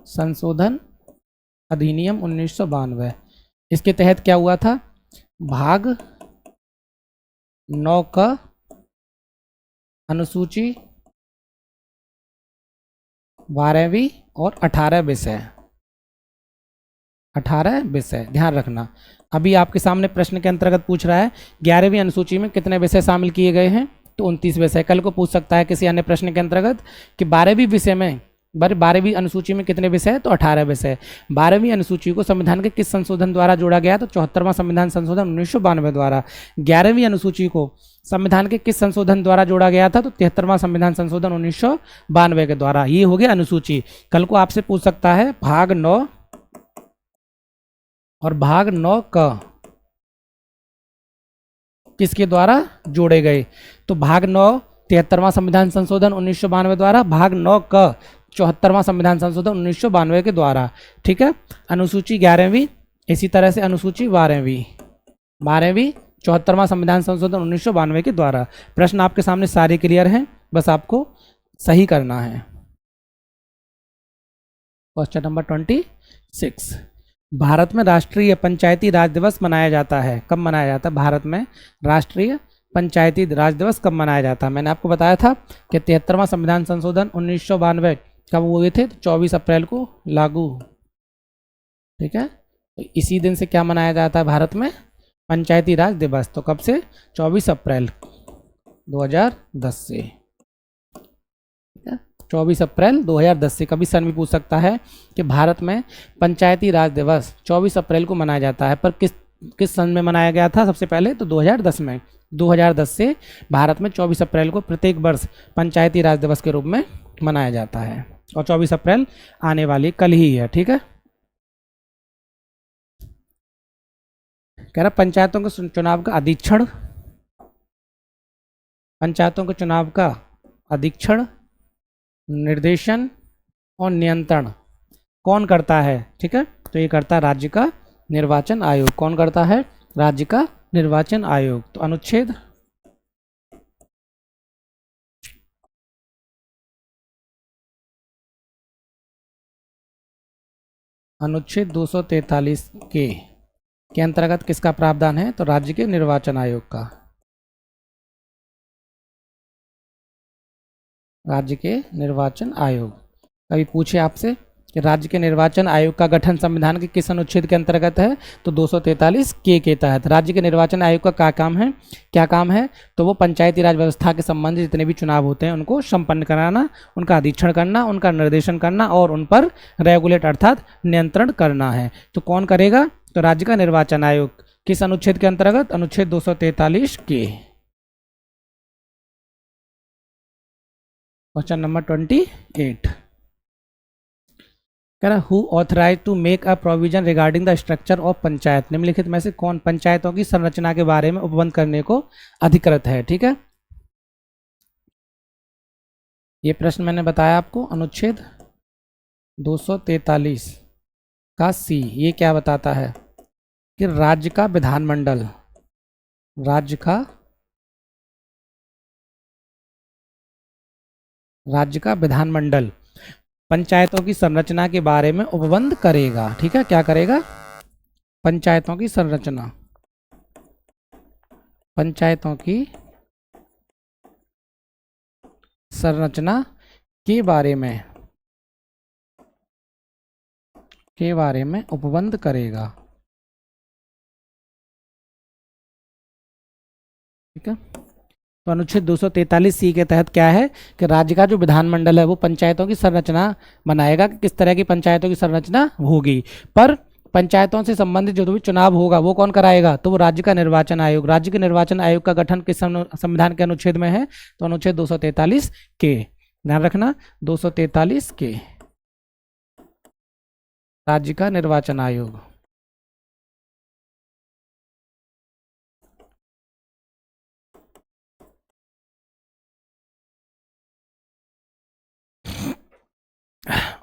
संशोधन अधिनियम 1992। इसके तहत क्या हुआ था, भाग 9 का अनुसूची 12वीं और 18 विषय, 18 विषय ध्यान रखना। अभी आपके सामने प्रश्न के अंतर्गत पूछ रहा है 11वीं अनुसूची में कितने विषय शामिल किए गए हैं, तो 29 विषय। कल को पूछ सकता है किसी अन्य प्रश्न के अंतर्गत कि 12वीं विषय में 12वीं अनुसूची में कितने विषय है, तो 18 विषय। 12वीं अनुसूची को संविधान के किस संशोधन द्वारा जोड़ा गया, तो 74वां संविधान संशोधन 1992 द्वारा। 11वीं अनुसूची को संविधान के किस संशोधन द्वारा जोड़ा गया था, तो 73वां संविधान संशोधन 1992 के द्वारा। ये हो गया अनुसूची। कल को आपसे पूछ सकता है भाग 9 और भाग 9 का किसके द्वारा जोड़े गए, तो भाग 9 73वां संविधान संशोधन 1992 द्वारा, भाग 9 का 74वां संविधान संशोधन 1992 के द्वारा। ठीक है, अनुसूची 11वीं, इसी तरह से अनुसूची 12वीं, 74वां संविधान संशोधन 1992 के द्वारा। प्रश्न आपके सामने सारे क्लियर हैं, बस आपको सही करना है। क्वेश्चन नंबर 26, भारत में राष्ट्रीय पंचायती राज दिवस मनाया जाता है, कब मनाया जाता है, भारत में राष्ट्रीय पंचायती राज दिवस कब मनाया जाता है। मैंने आपको बताया था कि 73वां संविधान संशोधन 1992 कब हुए थे, तो 24 अप्रैल को लागू। ठीक है, तो इसी दिन से क्या मनाया जाता है भारत में, पंचायती राज दिवस। तो कब से, 24 अप्रैल 2010 से। 24 अप्रैल 2010 से। कभी सन भी पूछ सकता है कि भारत में पंचायती राज दिवस 24 अप्रैल को मनाया जाता है, पर किस सन में मनाया गया था, सबसे पहले तो 2010 में। 2010 से भारत में 24 अप्रैल को प्रत्येक वर्ष पंचायती राज दिवस के रूप में मनाया जाता है, और 24 अप्रैल आने वाली कल ही है। ठीक है, कह रहा पंचायतों के चुनाव का अधीक्षण, पंचायतों के चुनाव का अधीक्षण, निर्देशन और नियंत्रण कौन करता है। ठीक है, तो ये करता है राज्य का निर्वाचन आयोग। कौन करता है, राज्य का निर्वाचन आयोग। तो अनुच्छेद 243 के अंतर्गत किसका प्रावधान है, तो राज्य के निर्वाचन आयोग का, राज्य के निर्वाचन आयोग। कभी पूछे आपसे कि राज्य के निर्वाचन आयोग का गठन संविधान के किस अनुच्छेद के अंतर्गत है, तो 243 के तहत। राज्य के निर्वाचन आयोग का क्या काम है, तो वो पंचायती राज व्यवस्था के संबंधित जितने भी चुनाव होते हैं उनको संपन्न कराना, उनका अधीक्षण करना, उनका निर्देशन करना और उन पर रेगुलेट अर्थात नियंत्रण करना है। तो कौन करेगा, तो राज्य का निर्वाचन आयोग। किस अनुच्छेद के अंतर्गत, अनुच्छेद 243 के। क्वेश्चन नंबर 28, कह रहा who authorise to make a provision regarding the structure of panchayat. निम्नलिखित में से कौन पंचायतों की संरचना के बारे में उपबंध करने को अधिकृत है। ठीक है, ये प्रश्न मैंने बताया आपको, अनुच्छेद 243 का सी। ये क्या बताता है कि राज्य का विधानमंडल, राज्य का विधानमंडल पंचायतों की संरचना के बारे में उपबंध करेगा। ठीक है, क्या करेगा, पंचायतों की संरचना, पंचायतों की संरचना के बारे में उपबंध करेगा। ठीक है, तो अनुच्छेद 243 सी के तहत क्या है कि राज्य का जो विधानमंडल है वो पंचायतों की संरचना बनाएगा कि किस तरह की पंचायतों की संरचना होगी। पर पंचायतों से संबंधित जो भी चुनाव होगा वो कौन कराएगा, तो वो राज्य का निर्वाचन आयोग। राज्य के निर्वाचन आयोग का गठन किस संविधान के अनुच्छेद में है, तो अनुच्छेद 243 के। ध्यान रखना, 243 के, राज्य का निर्वाचन आयोग।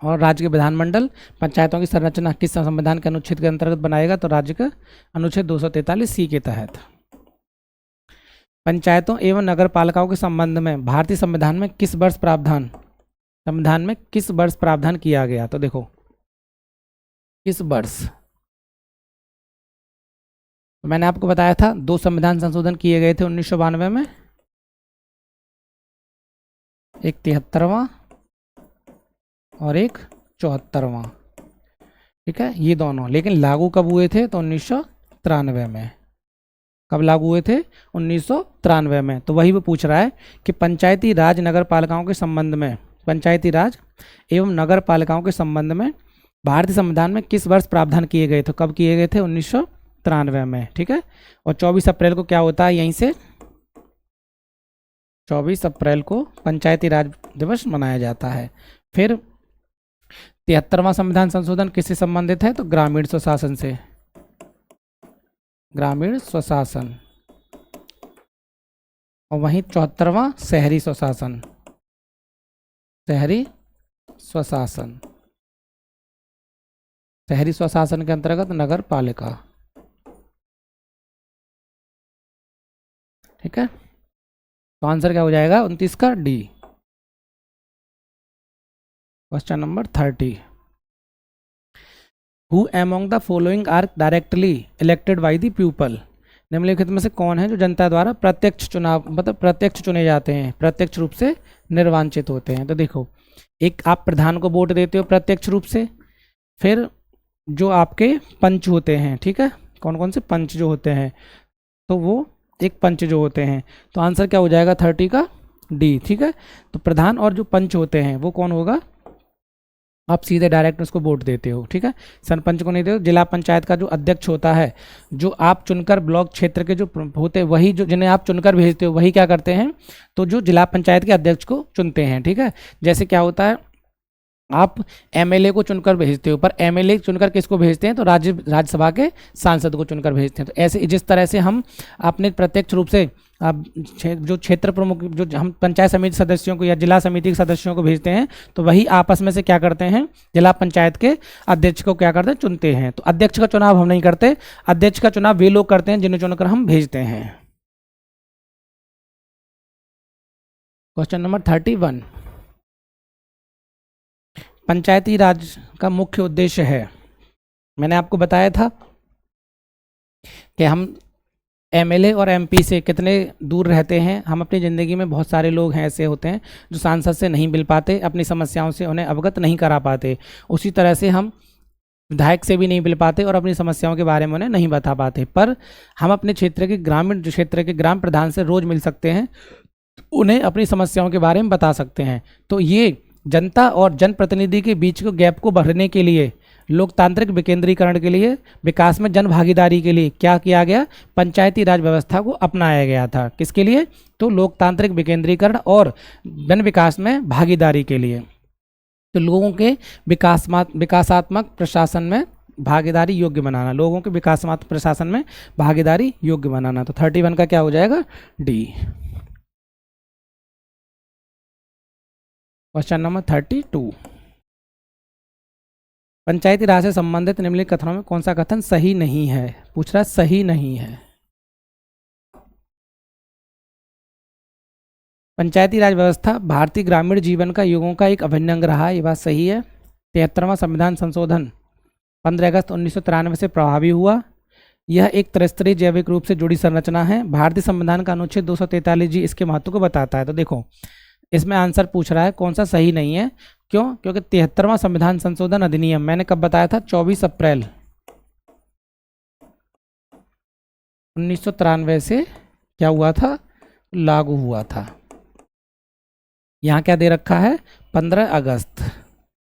और राज्य के विधानमंडल पंचायतों की संरचना किस संविधान के अनुच्छेद के अंतर्गत बनाएगा, तो राज्य का अनुच्छेद 243 के तहत। पंचायतों एवं नगर पालिकाओं के संबंध में भारतीय संविधान में किस वर्ष प्रावधान किया गया, तो देखो किस वर्ष। तो मैंने आपको बताया था 2 संविधान संशोधन किए गए थे 1992 में, एक 73वां और एक 74वां, ठीक है, ये दोनों। लेकिन लागू कब हुए थे, तो 1993 में। कब लागू हुए थे, 1993 में। तो वही वो पूछ रहा है कि पंचायती राज नगर पालिकाओं के संबंध में, पंचायती राज एवं नगर पालिकाओं के संबंध में भारतीय संविधान में किस वर्ष प्रावधान किए गए थे, कब किए गए थे, 1993 में, ठीक है। और 24 अप्रैल को क्या होता है, यहीं से 24 अप्रैल को पंचायती राज दिवस मनाया जाता है। फिर 73वां संविधान संशोधन किससे संबंधित है, तो ग्रामीण स्वशासन से, ग्रामीण स्वशासन। और वहीं 74वां शहरी स्वशासन, शहरी स्वशासन। शहरी स्वशासन के अंतर्गत नगर पालिका, ठीक है। तो आंसर क्या हो जाएगा 29 का D. Question number 30, who among the following are directly elected by the people. निम्नलिखित में से कौन है जो जनता द्वारा प्रत्यक्ष चुनाव, मतलब प्रत्यक्ष चुने जाते हैं, प्रत्यक्ष रूप से निर्वाचित होते हैं। तो देखो, एक आप प्रधान को वोट देते हो प्रत्यक्ष रूप से, फिर जो आपके पंच होते हैं, ठीक है, कौन कौन से पंच जो होते हैं, तो वो एक पंच जो होते हैं। तो आंसर क्या हो जाएगा 30 का डी, ठीक है। तो प्रधान और जो पंच होते हैं वो कौन होगा, आप सीधे डायरेक्ट उसको वोट देते हो, ठीक है, सरपंच को नहीं देते हो। जिला पंचायत का जो अध्यक्ष होता है, जो आप चुनकर ब्लॉक क्षेत्र के जो होते हैं, वही जो जिन्हें आप चुनकर भेजते हो, वही क्या करते हैं, तो जो जिला पंचायत के अध्यक्ष को चुनते हैं, ठीक है। जैसे क्या होता है, आप एमएलए को चुनकर भेजते हो, पर एमएलए चुनकर किसको भेजते हैं, तो राज्यसभा के सांसद को चुनकर भेजते हैं। तो ऐसे जिस तरह से हम अपने प्रत्यक्ष रूप से अब जो क्षेत्र प्रमुख, जो हम पंचायत समिति सदस्यों को या जिला समिति के सदस्यों को भेजते हैं, तो वही आपस में से क्या करते हैं, जिला पंचायत के अध्यक्ष को क्या करते हैं, चुनते हैं। तो अध्यक्ष का चुनाव हम नहीं करते, अध्यक्ष का चुनाव वे लोग करते हैं जिन्हें चुनकर हम भेजते हैं। क्वेश्चन नंबर 31, पंचायती राज का मुख्य उद्देश्य है, मैंने आपको बताया था कि हम एमएलए और एमपी से कितने दूर रहते हैं। हम अपनी ज़िंदगी में बहुत सारे लोग हैं ऐसे होते हैं जो सांसद से नहीं मिल पाते, अपनी समस्याओं से उन्हें अवगत नहीं करा पाते। उसी तरह से हम विधायक से भी नहीं मिल पाते और अपनी समस्याओं के बारे में उन्हें नहीं बता पाते, पर हम अपने क्षेत्र के ग्रामीण जो क्षेत्र के ग्राम प्रधान से रोज़ मिल सकते हैं, उन्हें अपनी समस्याओं के बारे में बता सकते हैं। तो ये जनता और जनप्रतिनिधि के बीच को गैप को भरने के लिए, लोकतांत्रिक विकेंद्रीकरण के लिए, विकास में जन भागीदारी के लिए क्या किया गया, पंचायती राज व्यवस्था को अपनाया गया था। किसके लिए, तो लोकतांत्रिक विकेंद्रीकरण और जन विकास में भागीदारी के लिए। तो लोगों के विकासात्मक प्रशासन में भागीदारी योग्य बनाना, लोगों के विकासात्मक प्रशासन में भागीदारी योग्य बनाना। तो 31 का क्या हो जाएगा, डी। क्वेश्चन नंबर 32, पंचायती राज से संबंधित निम्नलिखित कथनों में कौन सा कथन सही नहीं है, पूछ रहा है सही नहीं है। पंचायती राज व्यवस्था भारतीय ग्रामीण जीवन का युगों का एक अभिन्न अंग रहा, ये बात सही है। 73वां संविधान संशोधन 15 अगस्त 1993 से प्रभावी हुआ। यह एक त्रिस्तरीय जैविक रूप से जुड़ी संरचना है। भारतीय संविधान का अनुच्छेद 243 जी इसके महत्व को बताता है। तो देखो, इसमें आंसर पूछ रहा है कौन सा सही नहीं है, क्यों, क्योंकि 73वां संविधान संशोधन अधिनियम मैंने कब बताया था, 24 अप्रैल 1993 से क्या हुआ था, लागू हुआ था। यहाँ क्या दे रखा है, 15 अगस्त,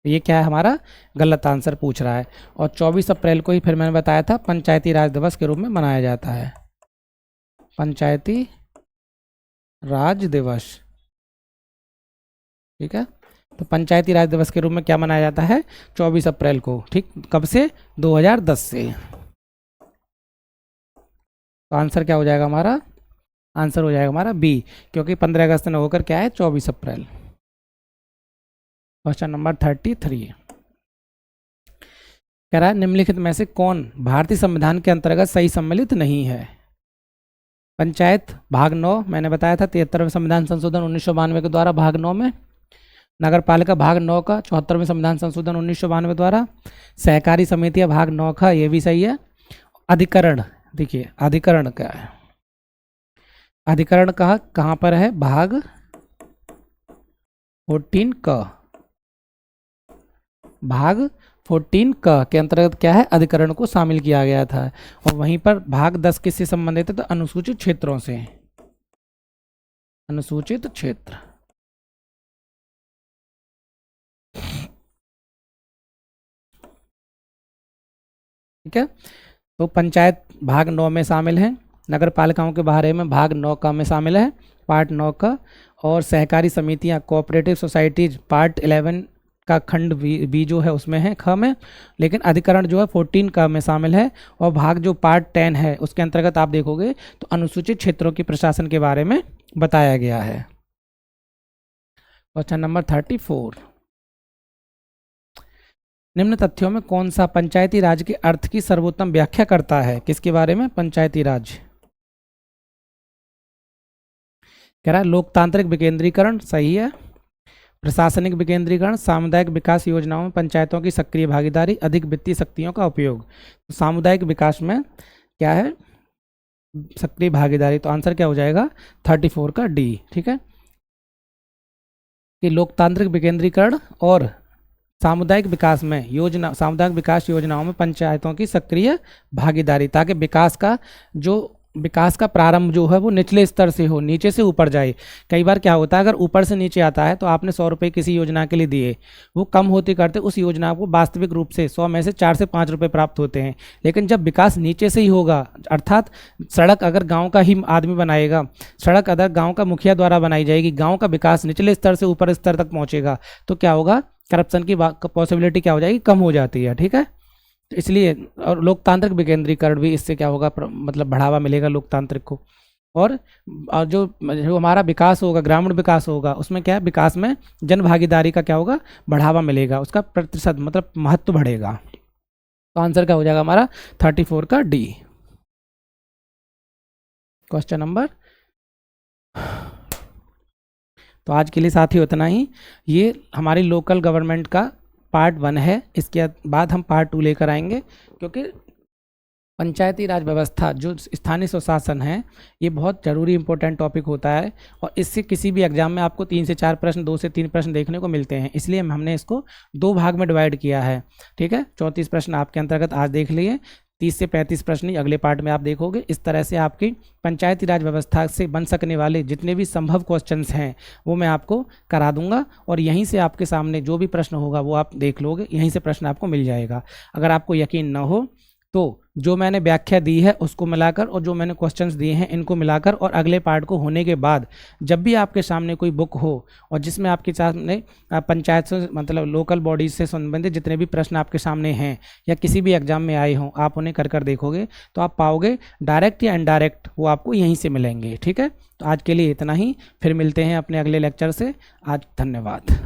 ये क्या है हमारा गलत आंसर पूछ रहा है। और 24 अप्रैल को ही फिर मैंने बताया था पंचायती राज दिवस के रूप में मनाया जाता है, पंचायती राज दिवस, ठीक है। तो पंचायती राज दिवस के रूप में क्या मनाया जाता है, 24 अप्रैल को, ठीक, कब से, 2010 से। तो आंसर क्या हो जाएगा हमारा, आंसर हो जाएगा हमारा बी, क्योंकि 15 अगस्त न होकर क्या है, 24 अप्रैल। क्वेश्चन नंबर 33 कह रहा है निम्नलिखित में से कौन भारतीय संविधान के अंतर्गत सही सम्मिलित नहीं है। पंचायत भाग 9 मैंने बताया था 73वें संविधान संशोधन 1992 के द्वारा भाग 9 में, नगर पालिका भाग 9 का 74वें संविधान संशोधन 1992 द्वारा, सहकारी समितियां भाग 9 का, ये भी सही है। अधिकरण, देखिए अधिकरण क्या है, अधिकरण कहाँ पर है, भाग 14 का, भाग 14 का के अंतर्गत क्या है, अधिकरण को शामिल किया गया था। और वहीं पर भाग 10 किससे संबंधित है, तो अनुसूचित क्षेत्रों से, अनुसूचित क्षेत्र। ठीक है, तो पंचायत भाग 9 में शामिल है, नगर पालिकाओं के बारे में भाग 9 का में शामिल है, पार्ट 9 का, और सहकारी समितियां कोऑपरेटिव सोसाइटीज पार्ट 11 का खंड बी जो है उसमें है, ख में, लेकिन अधिकरण जो है 14 का में शामिल है। और भाग जो पार्ट 10 है उसके अंतर्गत आप देखोगे तो अनुसूचित क्षेत्रों की प्रशासन के बारे में बताया गया है। क्वेश्चन नंबर 34 निम्न तथ्यों में कौन सा पंचायती राज के अर्थ की सर्वोत्तम व्याख्या करता है, किसके बारे में, पंचायती राज। कह रहा है लोकतांत्रिक विकेंद्रीकरण, सही है। प्रशासनिक विकेंद्रीकरण, सामुदायिक विकास योजनाओं में पंचायतों की सक्रिय भागीदारी, अधिक वित्तीय शक्तियों का उपयोग। तो सामुदायिक विकास में क्या है, सक्रिय भागीदारी, तो आंसर क्या हो जाएगा 34 का डी। ठीक है, कि लोकतांत्रिक विकेंद्रीकरण और सामुदायिक विकास में सामुदायिक विकास योजनाओं में पंचायतों की सक्रिय भागीदारी, ताकि विकास का प्रारंभ जो है वो निचले स्तर से हो, नीचे से ऊपर जाए। कई बार क्या होता है, अगर ऊपर से नीचे आता है तो आपने 100 रुपये किसी योजना के लिए दिए, वो कम होते करते उस योजना को वास्तविक रूप से 100 में से 4 से 5 रुपये प्राप्त होते हैं। लेकिन जब विकास नीचे से ही होगा, अर्थात सड़क अगर गाँव का ही आदमी बनाएगा, सड़क अगर गाँव का मुखिया द्वारा बनाई जाएगी, गाँव का विकास निचले स्तर से ऊपर स्तर तक पहुँचेगा, तो क्या होगा, करप्शन की पॉसिबिलिटी क्या हो जाएगी, कम हो जाती है। ठीक है, इसलिए और लोकतांत्रिक विकेंद्रीकरण भी इससे क्या होगा, मतलब बढ़ावा मिलेगा लोकतांत्रिक को। और जो हमारा विकास होगा, ग्रामीण विकास होगा, उसमें क्या है, विकास में जन भागीदारी का क्या होगा, बढ़ावा मिलेगा, उसका प्रतिशत मतलब महत्व बढ़ेगा। तो आंसर क्या हो जाएगा हमारा 34 का डी। क्वेश्चन नंबर, तो आज के लिए साथियों इतना ही। ये हमारी लोकल गवर्नमेंट का पार्ट 1 है, इसके बाद हम पार्ट 2 लेकर आएंगे, क्योंकि पंचायती राज व्यवस्था जो स्थानीय स्वशासन है ये बहुत ज़रूरी इंपॉर्टेंट टॉपिक होता है, और इससे किसी भी एग्जाम में आपको 3 से 4 प्रश्न, 2 से 3 प्रश्न देखने को मिलते हैं, इसलिए हमने इसको 2 भाग में डिवाइड किया है। ठीक है, 34 प्रश्न आपके अंतर्गत आज देख लिए, 30 से 35 प्रश्न ही अगले पार्ट में आप देखोगे। इस तरह से आपकी पंचायती राज व्यवस्था से बन सकने वाले जितने भी संभव क्वेश्चंस हैं वो मैं आपको करा दूंगा, और यहीं से आपके सामने जो भी प्रश्न होगा वो आप देख लोगे, यहीं से प्रश्न आपको मिल जाएगा। अगर आपको यकीन ना हो तो जो मैंने व्याख्या दी है उसको मिलाकर और जो मैंने क्वेश्चंस दिए हैं इनको मिलाकर, और अगले पार्ट को होने के बाद जब भी आपके सामने कोई बुक हो और जिसमें आपके सामने पंचायत से मतलब लोकल बॉडीज से संबंधित जितने भी प्रश्न आपके सामने हैं या किसी भी एग्जाम में आए हों, आप उन्हें कर देखोगे तो आप पाओगे डायरेक्ट या इनडायरेक्ट वो आपको यहीं से मिलेंगे। ठीक है, तो आज के लिए इतना ही, फिर मिलते हैं अपने अगले लेक्चर से। आज धन्यवाद।